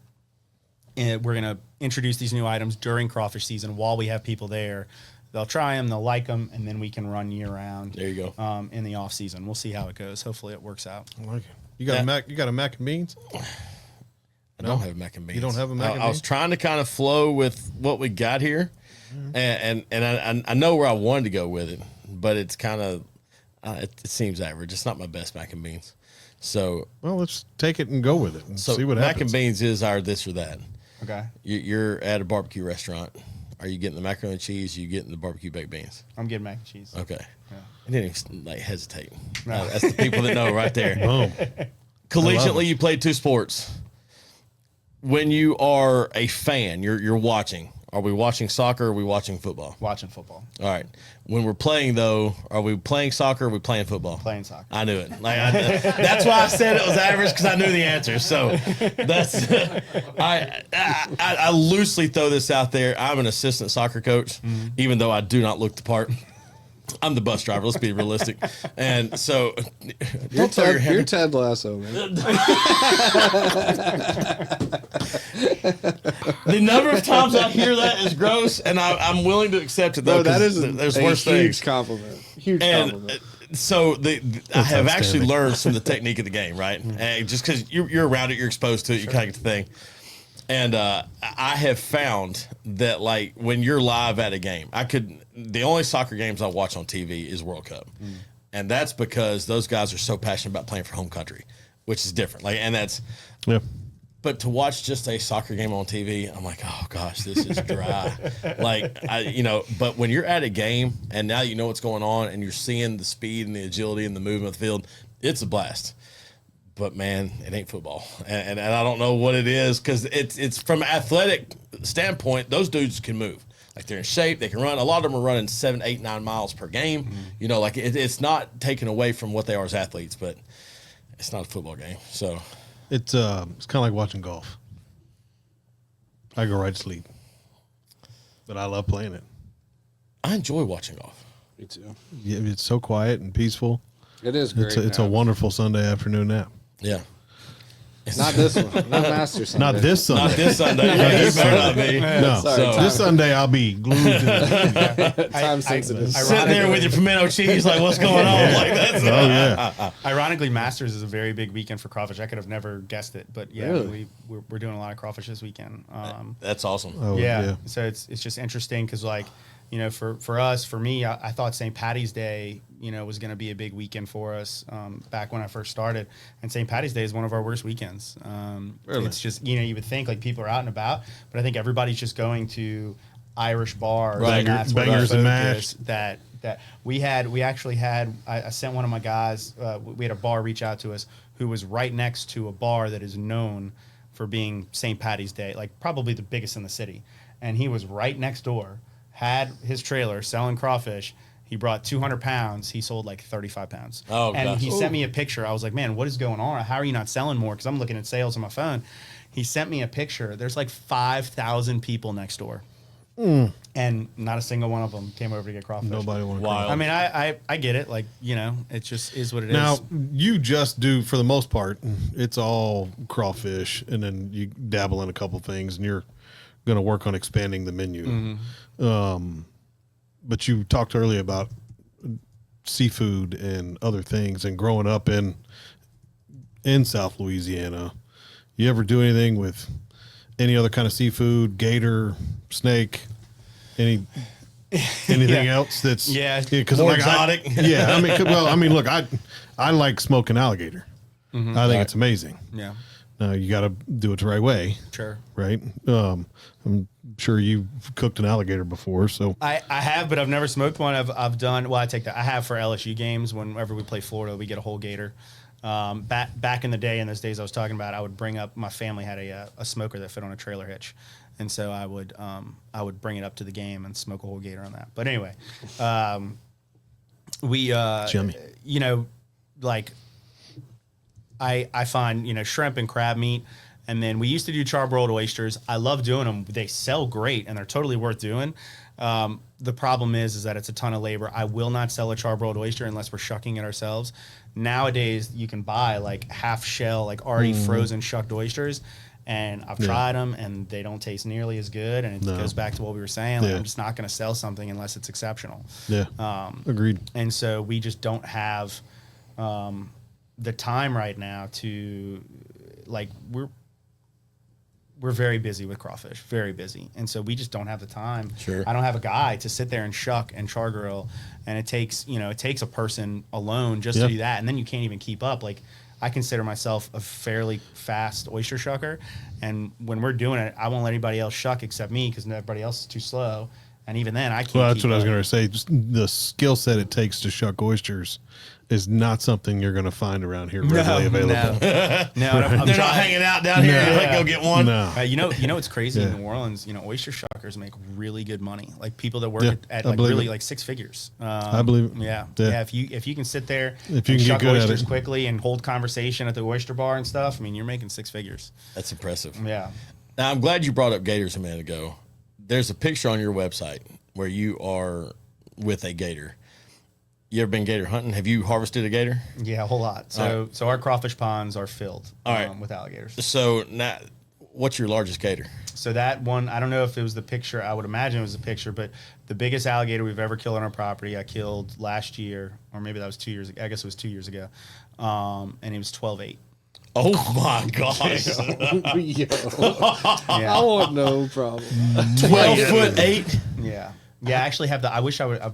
we're going to introduce these new items during crawfish season while we have people there. They'll try them, they'll like them, and then we can run year-round. There you go. In the off-season. We'll see how it goes. Hopefully it works out. I like it. You got a mac? You got a mac and beans? I don't have mac and beans. You don't have a mac and beans? I was trying to kind of flow with what we got here, and I know where I wanted to go with it, but it's kind of it seems average. It's not my best mac and beans. So well, let's take it and go with it and see what mac happens. and beans is our this or that. Okay. You're at a barbecue restaurant. Are you getting the macaroni and cheese? Are you getting the barbecue baked beans? I'm getting mac and cheese. Okay. Yeah. I didn't even hesitate. That's the people that know right there. Boom. Collegiately, you played 2 sports. When you are a fan, you're watching. Are we watching soccer or are we watching football? Watching football. All right. When we're playing, though, are we playing soccer or are we playing football? Playing soccer. I knew it. That's why I said it was average, because I knew the answer. So that's I loosely throw this out there. I'm an assistant soccer coach, even though I do not look the part. I'm the bus driver. Let's be realistic. And so, You're Ted Lasso, man. The number of times I hear that is gross, and I'm willing to accept it. Though, No, that is there's a worse huge things. compliment. Huge And compliment. so I have actually outstanding. learned some of the technique of the game, right? And just because you're around it, you're exposed to it, you kind of get the thing. And I have found that, like, when you're live at a game, the only soccer games I watch on TV is World Cup. And that's because those guys are so passionate about playing for home country, which is different. Like, and that's, Yeah. but to watch just a soccer game on TV, I'm like, oh gosh, this is dry. But when you're at a game and now you know what's going on and you're seeing the speed and the agility and the movement of the field, it's a blast. But man, it ain't football, and I don't know what it is, because it's from an athletic standpoint. Those dudes can move, like they're in shape, they can run. A lot of them are running 7, 8, 9 miles per game. Like it's not taken away from what they are as athletes, but it's not a football game. So It's kind of like watching golf. I go right to sleep, but I love playing it. I enjoy watching golf. Me too. Yeah, it's so quiet and peaceful. It is great. It's a wonderful Sunday afternoon nap. Yeah, Not this one. Not Master Sunday. Not this Sunday. not this Sunday. Yeah, you better not be. No, Sorry, this Sunday I'll be glued to the Time sensitive. Sitting there with your pimento cheese, like, what's going on? Like, that's Oh yeah. Ironically, Masters is a very big weekend for crawfish. I could have never guessed it, but yeah, Really? we're doing a lot of crawfish this weekend. that's awesome. Oh Yeah. So it's just interesting because, like, for me, I thought St. Patty's Day, was going to be a big weekend for us back when I first started. And St. Patty's Day is one of our worst weekends. Really? It's just, you would think like people are out and about, but I think everybody's just going to Irish bars. Right. And that's where Bangers the and focus mash. that we actually had, I sent one of my guys, we had a bar reach out to us who was right next to a bar that is known for being St. Patty's Day, like probably the biggest in the city. And he was right next door, had his trailer selling crawfish. He brought 200 pounds. He sold like 35 pounds. Oh, and gosh. he sent me a picture. I was like, man, what is going on? How are you not selling more? Because I'm looking at sales on my phone. He sent me a picture. There's like 5,000 people next door. And not a single one of them came over to get crawfish. Nobody want to. Wild. I mean, I get it. Like, it just is what it is. Now you just do, for the most part, it's all crawfish, and then you dabble in a couple things, and you're going to work on expanding the menu. But you talked earlier about seafood and other things, and growing up in South Louisiana, you ever do anything with any other kind of seafood, gator, snake, anything else that's because More exotic. I mean, look, I like smoking alligator. I think it's amazing. Yeah. Now you got to do it the right way, Sure. right? I'm sure you've cooked an alligator before, so I have, but I've never smoked one. I've done. Well, I take that. I have for LSU games. Whenever we play Florida, we get a whole gator. Back in the day, in those days I was talking about, I would bring up. My family had a smoker that fit on a trailer hitch, and so I would bring it up to the game and smoke a whole gator on that. But anyway, Jimmy. like I find shrimp and crab meat. And then we used to do charbroiled oysters. I love doing them. They sell great and they're totally worth doing. The problem is that it's a ton of labor. I will not sell a charbroiled oyster unless we're shucking it ourselves. Nowadays, you can buy like half shell, like already frozen shucked oysters. And I've tried them and they don't taste nearly as good. And it goes back to what we were saying. Like, I'm just not going to sell something unless it's exceptional. Yeah. Agreed. And so we just don't have the time right now to, like, we're very busy with crawfish, very busy. And so we just don't have the time. Sure. I don't have a guy to sit there and shuck and char grill. And it takes a person alone just to do that. And then you can't even keep up. Like, I consider myself a fairly fast oyster shucker. And when we're doing it, I won't let anybody else shuck except me because everybody else is too slow. And even then, I can't. Well, that's what I was going to say. Just the skill set it takes to shuck oysters is not something you're going to find around here readily available. No, They're not hanging out down here. Like, go get one. No. You know what's crazy in New Orleans? Oyster shuckers make really good money. Like people that work at I like believe really it. like six figures. I believe it. Yeah. If you can sit there If you and can shuck get good at oysters it. quickly and hold conversation at the oyster bar and stuff, I mean, you're making six figures. That's impressive. Yeah. Now, I'm glad you brought up gators a minute ago. There's a picture on your website where you are with a gator. You ever been gator hunting? Have you harvested a gator? Yeah, a whole lot. So our crawfish ponds are filled right. with alligators. So now, what's your largest gator? So that one, I don't know if it was the picture. I would imagine it was the picture, but the biggest alligator we've ever killed on our property, I killed last year, or maybe that was 2 years ago. I guess it was 2 years ago. And it was 12.8. Oh my gosh. Yeah. I want no problem. 12'8". Yeah. Yeah, I actually have I wish I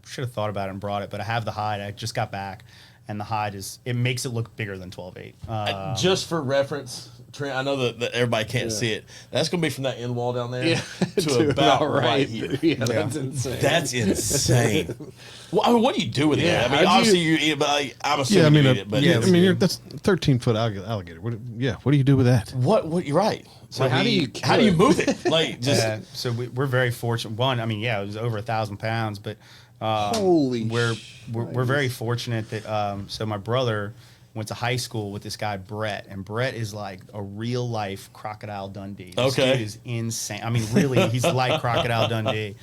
should have thought about it and brought it, but I have the hide. I just got back, and the hide it makes it look bigger than 12.8. Just for reference, Trent, I know that everybody can't see it. That's going to be from that end wall down there to about right here. Yeah, that's insane. That's insane. Well, I mean, what do you do with it? I mean, how'd obviously you eat it, but I'm assuming you eat it. But that's 13-foot alligator. What do you do with that? what? You're right. So how do you move it? Like just so we're very fortunate. One, I mean, it was over 1,000 pounds, but Holy we're very fortunate that so my brother went to high school with this guy Brett, and Brett is like a real life Crocodile Dundee. This dude is insane. I mean, really, he's like Crocodile Dundee.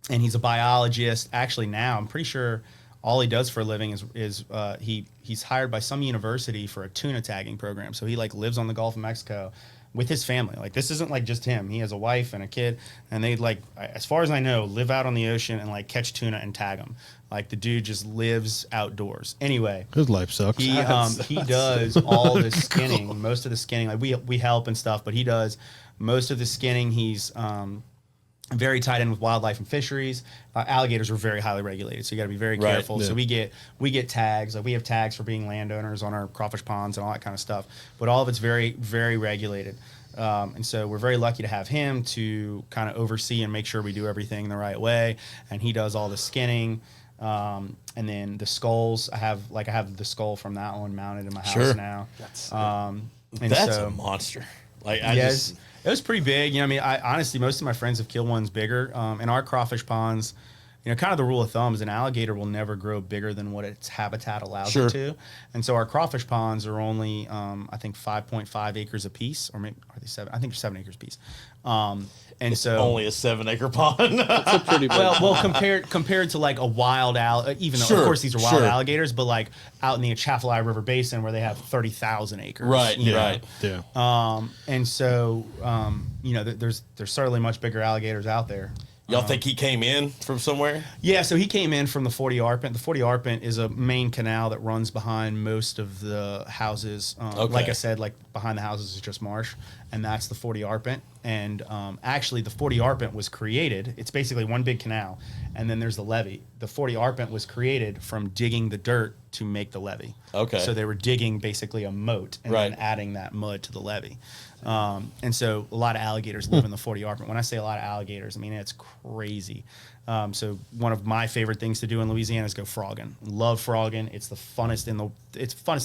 And he's a biologist. Actually, now I'm pretty sure all he does for a living is he's hired by some university for a tuna tagging program. So he like lives on the Gulf of Mexico with his family. Like, this isn't like just him. He has a wife and a kid, and they, like, as far as I know, live out on the ocean and like catch tuna and tag them. Like, the dude just lives outdoors. Anyway, His life sucks. he does all the skinning, most of the skinning. Like, we help and stuff, but he does most of the skinning. He's very tied in with wildlife and fisheries. Alligators are very highly regulated, so you got to be very careful. Yeah. So we get tags. Like, we have tags for being landowners on our crawfish ponds and all that kind of stuff. But all of it's very, very regulated. And so we're very lucky to have him to kind of oversee and make sure we do everything the right way. And he does all the skinning. And then the skulls, I have the skull from that one mounted in my house now. That's a monster. Like, it was pretty big. I mean, honestly, most of my friends have killed ones bigger. In our crawfish ponds, kind of the rule of thumb is an alligator will never grow bigger than what its habitat allows it to. And so our crawfish ponds are only, I think, 5.5 acres apiece, or maybe are they 7? I think they're 7 acres apiece. And it's so only a 7-acre pond. That's a pretty big well, compared to like a wild even though of course these are wild alligators, but like out in the Atchafalaya River Basin where they have 30,000 acres. Right. Yeah. And so there's certainly much bigger alligators out there. Y'all think he came in from somewhere? Yeah, so he came in from the 40 Arpent. The 40 Arpent is a main canal that runs behind most of the houses. Like I said, like behind the houses is just marsh, and that's the 40 Arpent. And actually, the 40 Arpent was created. It's basically one big canal, and then there's the levee. The 40 Arpent was created from digging the dirt to make the levee. Okay. So they were digging basically a moat and then adding that mud to the levee. And so a lot of alligators live in the 40 Arpent. When I say a lot of alligators, I mean, it's crazy. So one of my favorite things to do in Louisiana is go frogging. Love frogging. It's the funnest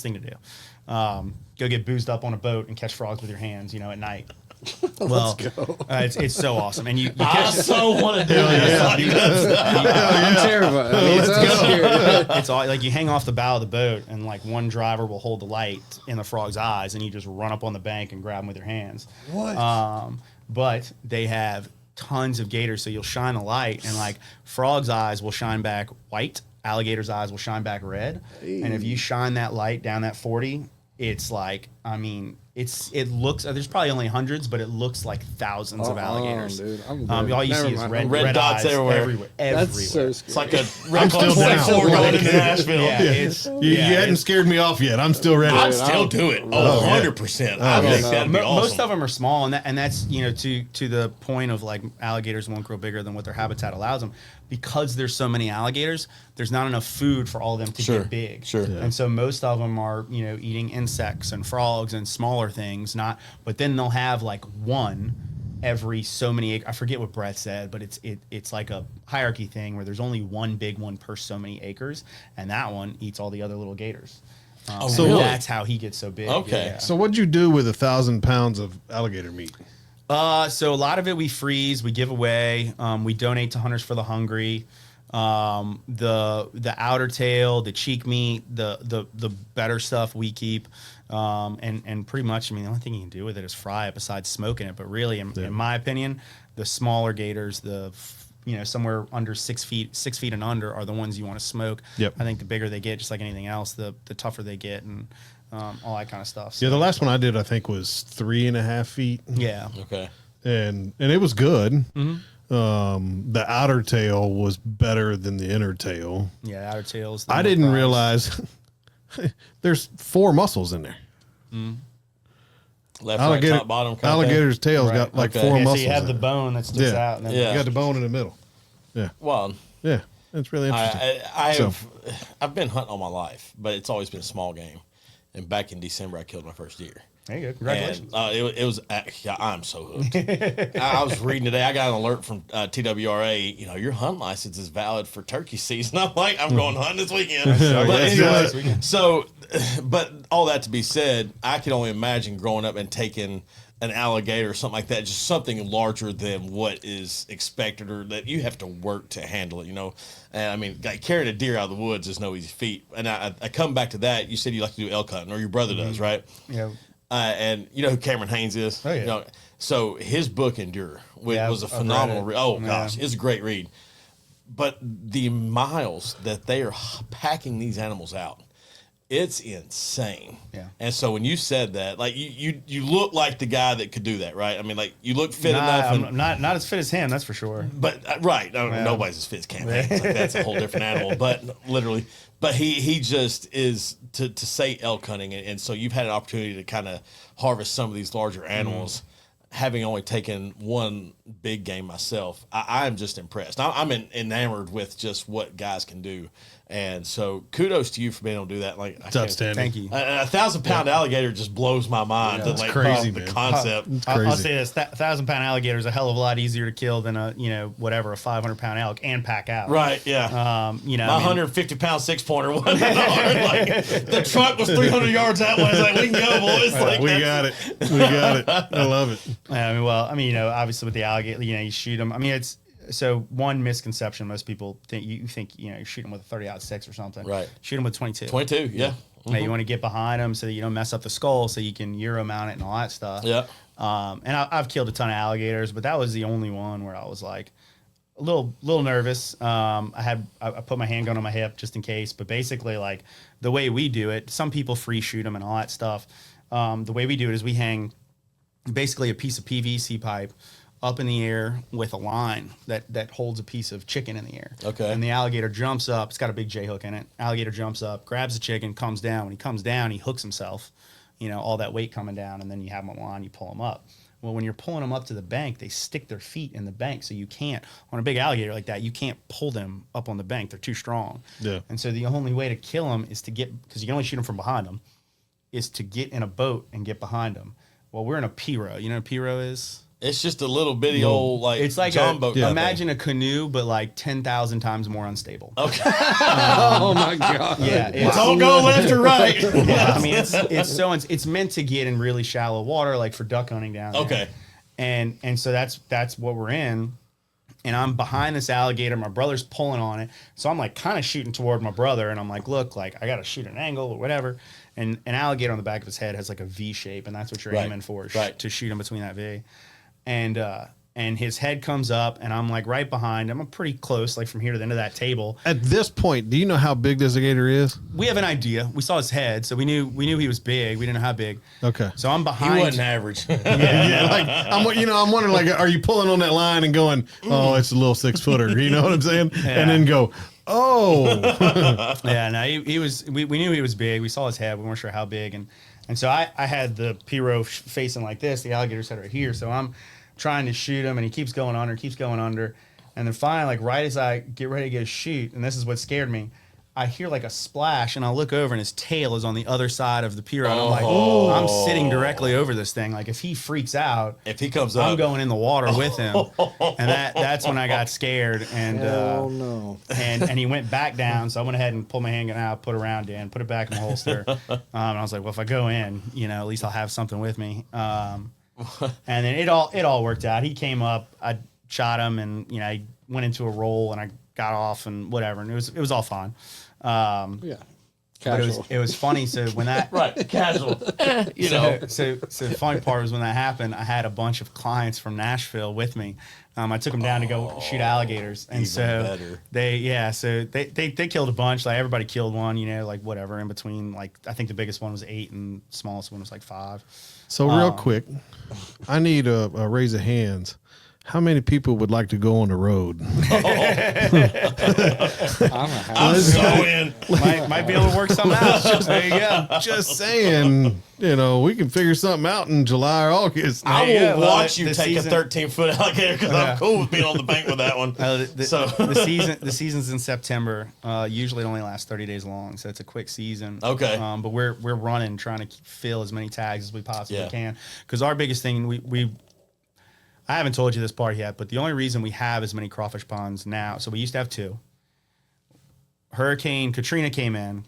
thing to do. Go get boozed up on a boat and catch frogs with your hands, at night. Well, it's so awesome, and you I catch it. so want to do this. I'm terrified. I mean, it sounds scary. It's all like you hang off the bow of the boat, and like one driver will hold the light in the frog's eyes, and you just run up on the bank and grab them with your hands. What? But they have tons of gators, so you'll shine the light, and like frog's eyes will shine back white, alligator's eyes will shine back red, and if you shine that light down that 40, it's like, I mean, it looks, there's probably only hundreds, but it looks like thousands of alligators. Dude, All you see is red dots eyes everywhere. That's so scary. It's like a I'm still down. 24 going into Nashville. You hadn't scared me off yet. I'm still ready. I'd still do it. 100%. I think that'd be awesome. Most of them are small, and that's to the point of like alligators won't grow bigger than what their habitat allows them, because there's so many alligators. There's not enough food for all of them to get big. Sure. And so most of them are eating insects and frogs and smaller things. But then they'll have like one every so many acres. I forget what Brett said, but it's like a hierarchy thing where there's only one big one per so many acres, and that one eats all the other little gators. So and really? That's how he gets so big. Okay. Yeah. So what'd you do with 1,000 pounds of alligator meat? So a lot of it we freeze, we give away, we donate to Hunters for the Hungry. The outer tail, the cheek meat, the better stuff we keep. And pretty much, I mean, the only thing you can do with it is fry it besides smoking it. But really, in my opinion, the smaller gators, somewhere under 6 feet and under, are the ones you want to smoke. Yep. I think the bigger they get, just like anything else, the tougher they get, and all that kind of stuff. Yeah, the last one I did, I think, was 3.5 feet. Yeah. Okay. And it was good. The outer tail was better than the inner tail. Yeah, outer tails. I didn't realize there's 4 muscles in there. Left, right, top, bottom. Kind Alligator's tail's Right. got like Okay. 4 Yeah, muscles. so you have in the it. bone that sticks out. And then Yeah. You got the bone in the middle. Yeah. Well, Yeah. It's really interesting. I've been hunting all my life, but it's always been small game. And back in December, I killed my first deer. There you go. Congratulations. And, it was. I'm so hooked. I was reading today. I got an alert from TWRA. Your hunt license is valid for turkey season. I'm like, I'm going hunting this weekend. But anyway, but all that to be said, I can only imagine growing up and taking an alligator or something like that, just something larger than what is expected, or that you have to work to handle it. And I mean, like, carrying a deer out of the woods is no easy feat. And I come back to that. You said you like to do elk hunting, or your brother does, right? Yeah. And you know who Cameron Haynes is? Oh, yeah. So his book Endure was a I've phenomenal read read. it. Oh gosh, it's a great read. But the miles that they are packing these animals out, it's insane. Yeah. And so when you said that, like, you look like the guy that could do that, right? I mean, like, you look fit enough. I'm not as fit as him, that's for sure. But right, nobody's as fit as Cam Haynes. Like, that's a whole different animal. But literally, but he just is to say elk hunting, and so you've had an opportunity to kind of harvest some of these larger animals. Having only taken one big game myself, I'm just impressed. I'm enamored with just what guys can do. And so kudos to you for being able to do that. Like, It's outstanding. Thank you. A 1,000-pound alligator just blows my mind. It's like, crazy, the man. concept. I'll say this: 1,000-pound alligator is a hell of a lot easier to kill than a 500-pound elk and pack out. Right, yeah. My 150-pound 6-pointer wasn't hard. Like, the truck was 300 yards that way. It's like, we can go, boys. Like, We got it. We got it. I love it. Obviously with the alligator, you shoot them. I mean, it's so one misconception. Most people think you shoot them with a 30-06 or something. Right. Shoot them with 22. 22, yeah. Yeah, you want to get behind them so that you don't mess up the skull, so you can Euro mount it and all that stuff. Yeah. And I've killed a ton of alligators, but that was the only one where I was like a little nervous. I put my handgun on my hip just in case, but basically, like, the way we do it, some people free shoot them and all that stuff. The way we do it is we hang basically a piece of PVC pipe up in the air with a line that holds a piece of chicken in the air. Okay. And the alligator jumps up. It's got a big J hook in it. Alligator jumps up, grabs the chicken, comes down. When he comes down, he hooks himself, all that weight coming down, and then you have him on the line, you pull him up. Well, when you're pulling them up to the bank, they stick their feet in the bank, so you can't, on a big alligator like that, you can't pull them up on the bank. They're too strong. Yeah. And so the only way to kill them is to because you can only shoot them from behind them, is to get in a boat and get behind them. Well, we're in a pirogue. You know what a pirogue is? It's just a little bitty old, like, It's like John boat. imagine a canoe, but like 10,000 times more unstable. Okay. Oh my god. Yeah, Don't go left or right. yeah, I mean, it's meant to get in really shallow water, like for duck hunting down there. Okay. And so that's what we're in. And I'm behind this alligator. My brother's pulling on it. So I'm like kind of shooting toward my brother. And I'm like, look, like I got to shoot an angle or whatever. And an alligator on the back of his head has like a V shape. And that's what you're aiming for, to shoot him between that V. And his head comes up and I'm like right behind. I'm pretty close, like from here to the end of that table. At this point, do you know how big this gator is? We have an idea. We saw his head. So we knew he was big. We didn't know how big. Okay. So I'm behind. He wasn't average. Yeah, like I'm wondering, like, are you pulling on that line and going, oh, it's a little 6-footer, you know what I'm saying? Yeah. And then go, oh, yeah. No, he was. We knew he was big. We saw his head. We weren't sure how big, and so I had the P-row facing like this. The alligator's head right here. So I'm trying to shoot him, and he keeps going under, and then finally, like right as I get ready to go shoot, and this is what scared me. I hear like a splash, and I look over, and his tail is on the other side of the pier. And I'm like, I'm sitting directly over this thing. Like, if he freaks out, if he comes up, I'm going in the water with him. And that's when I got scared. And no. and he went back down. So I went ahead and pulled my handgun out, put it around in, put it back in the holster. And I was like, well, if I go in, at least I'll have something with me. And then it all worked out. He came up, I shot him, and I went into a roll, and I got off and whatever, and it was all fine. Yeah, casual. It was funny. So when that casual, So the funny part was when that happened, I had a bunch of clients from Nashville with me. I took them down to go shoot alligators, and they killed a bunch. Like everybody killed one, like whatever in between. Like I think the biggest one was 8, and the smallest one was like 5. So real quick, I need a raise of hands. How many people would like to go on the road? I'm so in. Might be able to work something out. There you go. Just saying, we can figure something out in July or August. I will watch you take a 13-foot alligator because I'm cool with being on the bank with that one. The season's in September. Usually it only lasts 30 days long, so it's a quick season. Okay. But we're running, trying to fill as many tags as we possibly can. Because our biggest thing, I haven't told you this part yet, but the only reason we have as many crawfish ponds now, so we used to have 2. Hurricane Katrina came in.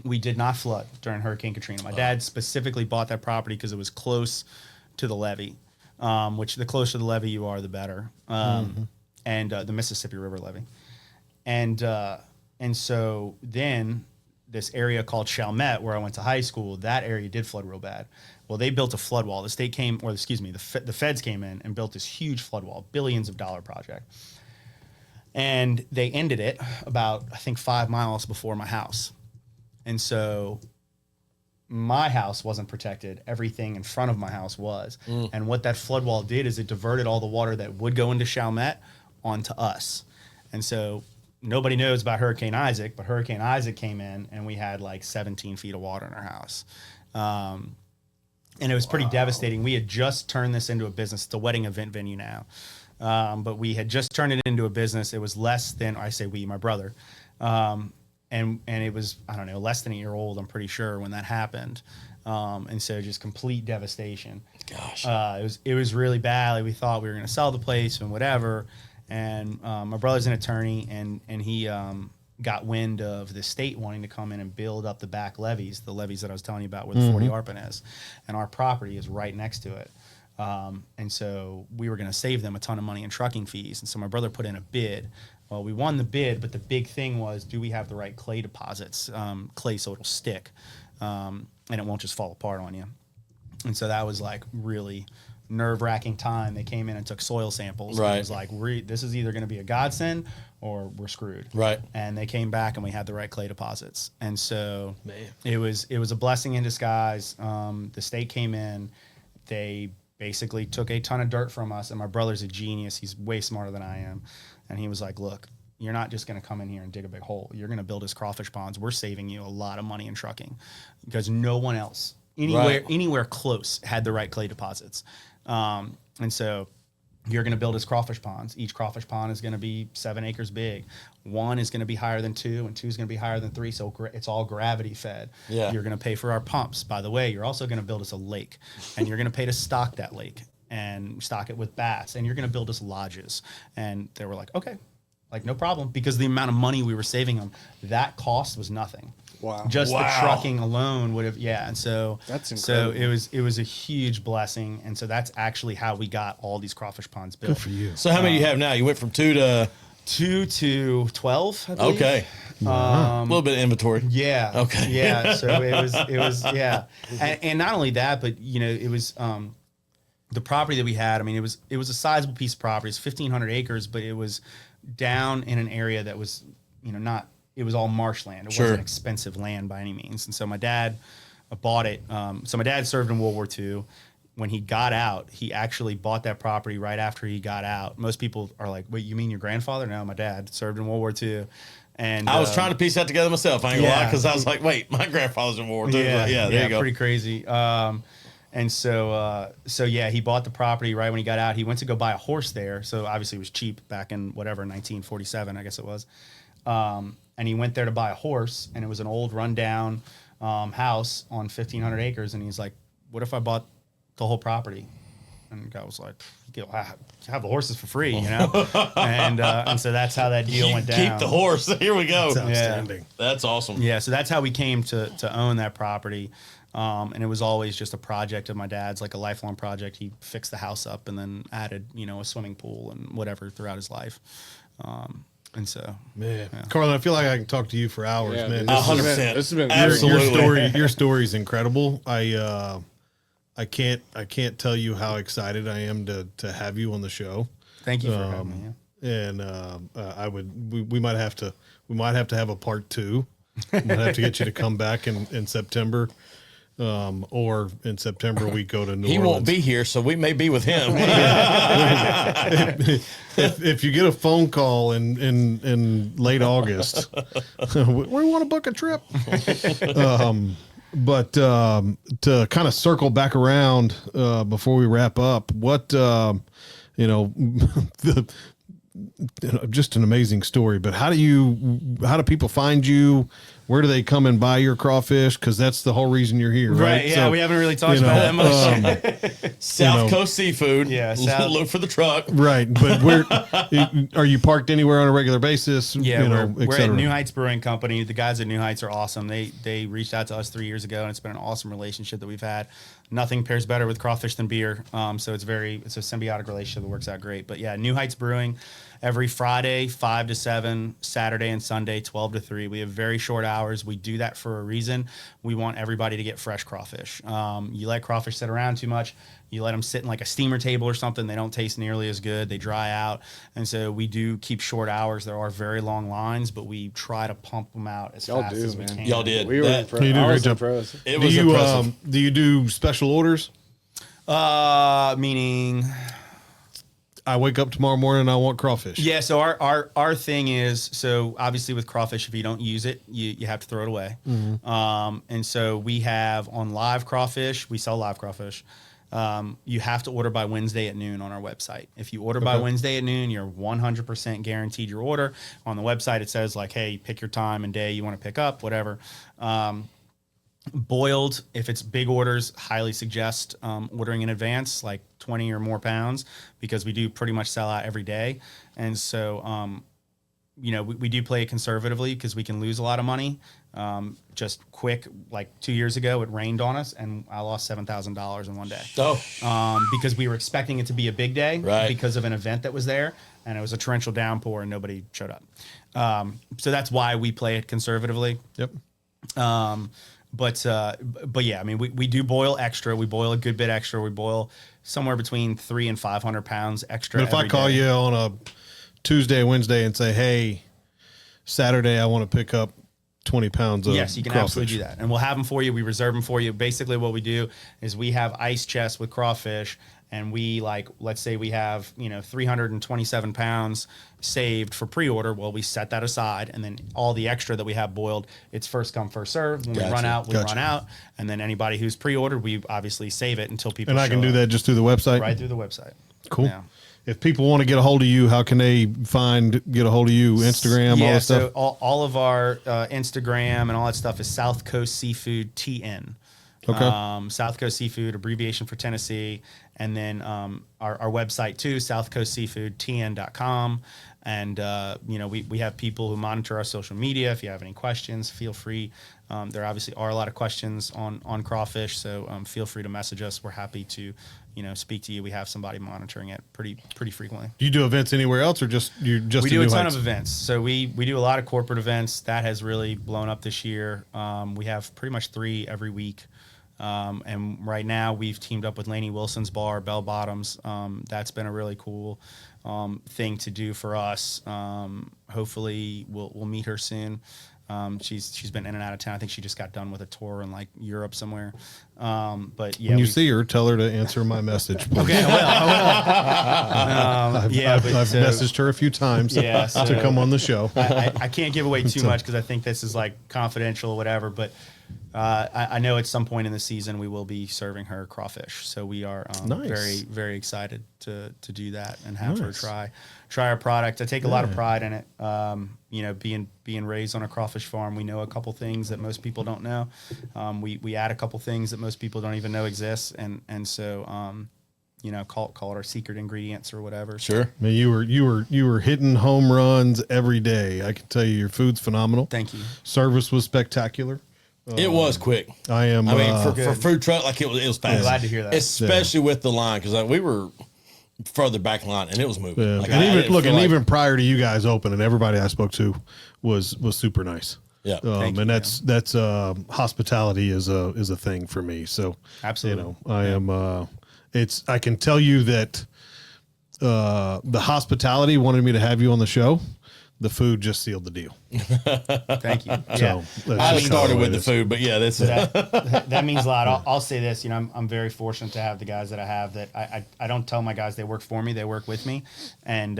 We did not flood during Hurricane Katrina. My dad specifically bought that property because it was close to the levee, which the closer to the levee you are, the better, and the Mississippi River levee. And so then this area called Chalmette, where I went to high school, that area did flood real bad. Well, they built a flood wall. The state came, the feds came in and built this huge flood wall, billions of dollar project. And they ended it about, I think, 5 miles before my house. And so my house wasn't protected. Everything in front of my house was. And what that flood wall did is it diverted all the water that would go into Chalmette onto us. And so nobody knows about Hurricane Isaac, but Hurricane Isaac came in and we had like 17 feet of water in our house. And it was pretty devastating. We had just turned this into a business. It's a wedding event venue now. But we had just turned it into a business. It was less than, I say we, my brother. And it was, I don't know, less than a year old, I'm pretty sure, when that happened. And so just complete devastation. Gosh. It was really bad. Like, we thought we were going to sell the place and whatever. And my brother's an attorney, and he got wind of the state wanting to come in and build up the back levees, the levees that I was telling you about where the 40 Arpent is. And our property is right next to it. And so we were going to save them a ton of money in trucking fees. And so my brother put in a bid. Well, we won the bid, but the big thing was, do we have the right clay deposits? Clay so it'll stick, and it won't just fall apart on you. And so that was like really nerve-wracking time. They came in and took soil samples. Right. And it was like, this is either going to be a godsend or we're screwed. Right. And they came back and we had the right clay deposits. And so it was a blessing in disguise. The state came in, they basically took a ton of dirt from us, and my brother's a genius. He's way smarter than I am. And he was like, look, you're not just going to come in here and dig a big hole. You're going to build us crawfish ponds. We're saving you a lot of money in trucking because no one else anywhere close had the right clay deposits. And so you're going to build us crawfish ponds. Each crawfish pond is going to be 7 acres big. 1 is going to be higher than 2, and 2 is going to be higher than 3. So it's all gravity fed. Yeah. You're going to pay for our pumps. By the way, you're also going to build us a lake, and you're going to pay to stock that lake and stock it with bass, and you're going to build us lodges. And they were like, okay, like no problem, because the amount of money we were saving them, that cost was nothing. Wow. Just the trucking alone would have, and so That's so incredible. it was a huge blessing, and so that's actually how we got all these crawfish ponds built. Good for you. So how many you have now? You went from 2 to 2 to 12, I believe. okay. A little bit of inventory. Yeah. Okay. Yeah. So it was and not only that, but it was the property that we had. I mean, it was a sizable piece of property. It's 1,500 acres, but it was down in an area that was not. It was all marshland. It wasn't expensive land by any means. And so my dad bought it. So my dad served in World War II. When he got out, he actually bought that property right after he got out. Most people are like, "Wait, you mean your grandfather?" No, my dad served in World War II. And I was trying to piece that together myself. I ain't gonna lie, because I was like, wait, my grandfather's in World War II. There you go. Pretty crazy. And so he bought the property right when he got out. He went to go buy a horse there. So obviously it was cheap back in 1947, I guess it was. And he went there to buy a horse, and it was an old rundown house on 1,500 acres. And he's like, what if I bought the whole property? And the guy was like, have the horses for free, and so that's how that deal went down. Keep the horse. Here we go. That's outstanding. That's awesome. Yeah, so that's how we came to own that property. And it was always just a project of my dad's, like a lifelong project. He fixed the house up and then added, a swimming pool and whatever throughout his life. And so, man, Carlyn, I feel like I can talk to you for hours, Yeah, man. 100%. This has been Absolutely. Your story is incredible. I can't tell you how excited I am to have you on the show. thank you for having me. Yeah. And we might have to have a part 2. We might have to get you to come back in September. Or in September we go to New Orleans. He won't be here, so we may be with him. if you get a phone call in late August, we want to book a trip. But to kind of circle back around before we wrap up, what just an amazing story. But how do people find you? Where do they come and buy your crawfish? Because that's the whole reason you're here, right? Yeah, so, we haven't really talked about that much. South Coast Seafood. Yeah, Look for the truck. right. But where are you parked anywhere on a regular basis? Yeah, we're et cetera? at New Heights Brewing Company. The guys at New Heights are awesome. They reached out to us 3 years ago, and it's been an awesome relationship that we've had. Nothing pairs better with crawfish than beer. So it's a symbiotic relationship that works out great. But yeah, New Heights Brewing, every Friday, 5 to 7, Saturday and Sunday, 12 to 3. We have very short hours. We do that for a reason. We want everybody to get fresh crawfish. You let crawfish sit around too much. You let them sit in like a steamer table or something, they don't taste nearly as good. They dry out. And so we do keep short hours. There are very long lines, but we try to pump them out as fast as we can. Y'all did. We were You do a great job. impressed. It was impressive. Do you do special orders? Meaning... I wake up tomorrow morning and I want crawfish. Yeah, so our thing is, so obviously with crawfish, if you don't use it, you have to throw it away. Mm-hmm. And so we have on live crawfish, we sell live crawfish. You have to order by Wednesday at noon on our website. If you order by Wednesday at noon, you're 100% guaranteed your order. On the website, it says like, hey, pick your time and day you want to pick up, whatever. Boiled, if it's big orders, highly suggest ordering in advance, like 20 or more pounds, because we do pretty much sell out every day. And so, we do play it conservatively because we can lose a lot of money. Just quick, like 2 years ago, it rained on us and I lost $7,000 in one day. Because we were expecting it to be a big day because of an event that was there, and it was a torrential downpour and nobody showed up. So that's why we play it conservatively. Yep. But yeah, I mean, we do boil extra. We boil a good bit extra. We boil somewhere between 300 and 500 pounds extra. But if I call you on a Tuesday, Wednesday and say, hey, Saturday, I want to pick up 20 pounds of yes, you can crawfish. absolutely do that. And we'll have them for you. We reserve them for you. Basically what we do is we have ice chests with crawfish, and we let's say we have, 327 pounds saved for pre-order. Well, we set that aside, and then all the extra that we have boiled, it's first come, first serve. When we run out, we run out. And then anybody who's pre-ordered, we obviously save it until people And I can do that just through the website? right through the website. Cool. Yeah. If people want to get a hold of you, how can they get a hold of you? Instagram, all that stuff? So all of our Instagram and all that stuff is South Coast Seafood TN. Okay. South Coast Seafood, abbreviation for Tennessee. And then our website too, southcoastseafoodtn.com. And we have people who monitor our social media. If you have any questions, feel free. There obviously are a lot of questions on crawfish, so feel free to message us. We're happy to speak to you. We have somebody monitoring it pretty frequently. Do you do events anywhere else, or we do a ton of events? So we do a lot of corporate events. That has really blown up this year. We have pretty much 3 every week. And right now we've teamed up with Lainey Wilson's bar, Bell Bottoms. That's been a really cool thing to do for us. Hopefully we'll meet her soon. She's been in and out of town. I think she just got done with a tour in like Europe somewhere. But yeah, when you see her, tell her to answer my message, please. Okay, I will. I've messaged her a few times to come on the show. I can't give away too much because I think this is like confidential or whatever, but I know at some point in the season we will be serving her crawfish. So we are very, very excited to do that and have her try our product. I take a lot of pride in it. Being raised on a crawfish farm, we know a couple things that most people don't know. We add a couple things that most people don't even know exist, and so call it our secret ingredients or whatever. Sure. Man, you were hitting home runs every day. I can tell you, your food's phenomenal. Thank you. Service was spectacular. It was quick. I mean, for food truck, like it was fast. I'm glad to hear that. Especially with the line, because we were further back in line and it was moving. Yeah. Like, even prior to you guys opening, everybody I spoke to was super nice. Yeah. And that's hospitality is a thing for me. So absolutely, I am. I can tell you that the hospitality wanted me to have you on the show. The food just sealed the deal. Thank you. So I started with the food, but yeah, that means a lot. I'll say this, I'm very fortunate to have the guys that I have. That I don't tell my guys they work for me; they work with me, and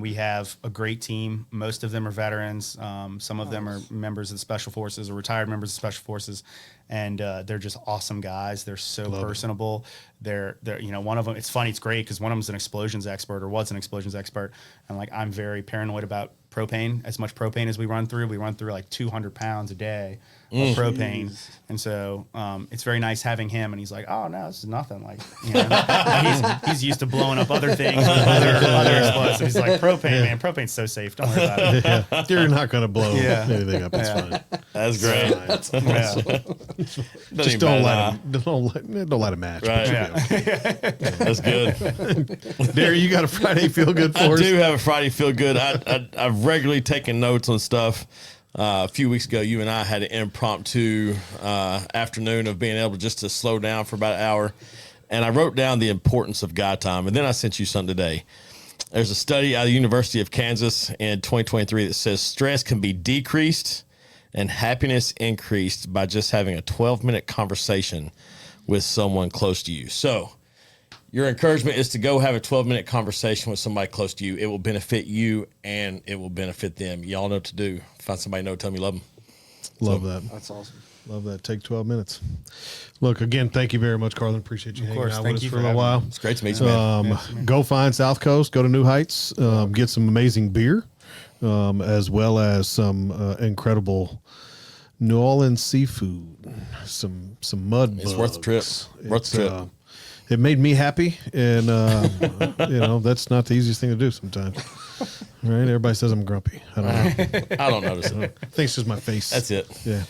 we have a great team. Most of them are veterans. Some of them are members of the Special Forces or retired members of Special Forces, and they're just awesome guys. They're so personable. They're one of them. It's funny. It's great because one of them is an explosions expert or was an explosions expert, and like I'm very paranoid about propane, as much propane as we run through like 200 pounds a day of propane. And so it's very nice having him, and he's like, oh no, this is nothing. Like, he's used to blowing up other things with other explosives. He's like, propane, man, propane's so safe, don't worry about it. Yeah. You're not going to blow anything up. It's fine. That's great. That's awesome. Just don't let it match. Right. That's good. Derry, you got a Friday feel good for us? I do have a Friday feel good. I've regularly taken notes on stuff. A few weeks ago, you and I had an impromptu afternoon of being able just to slow down for about an hour. And I wrote down the importance of God time. And then I sent you something today. There's a study out of the University of Kansas in 2023 that says stress can be decreased and happiness increased by just having a 12-minute conversation with someone close to you. So your encouragement is to go have a 12-minute conversation with somebody close to you. It will benefit you and it will benefit them. Y'all know what to do. Find somebody you know, tell them you love them. Love that. That's awesome. Love that. Take 12 minutes. Look, again, thank you very much, Carlyn. Appreciate you hanging out with us for a while. It's great to meet you, man. Go find South Coast. Go to New Heights. Get some amazing beer, as well as some incredible New Orleans seafood. Some mud bugs. It's worth the trip. Worth the trip. It made me happy, and that's not the easiest thing to do sometimes. Right? Everybody says I'm grumpy. I don't know. I don't notice it. I think it's just my face. That's it. Yeah.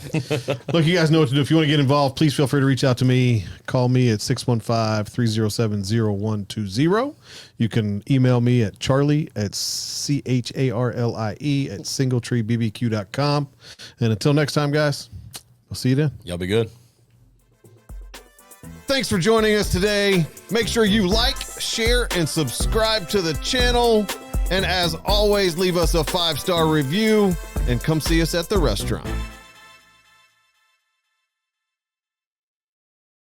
Look, you guys know what to do. If you want to get involved, please feel free to reach out to me. Call me at 615-307-0120. You can email me at charlie@CHARLIE@singletreebbq.com. And until next time, guys, I'll see you then. Y'all be good. Thanks for joining us today. Make sure you like, share, and subscribe to the channel. And as always, leave us a 5-star review and come see us at the restaurant.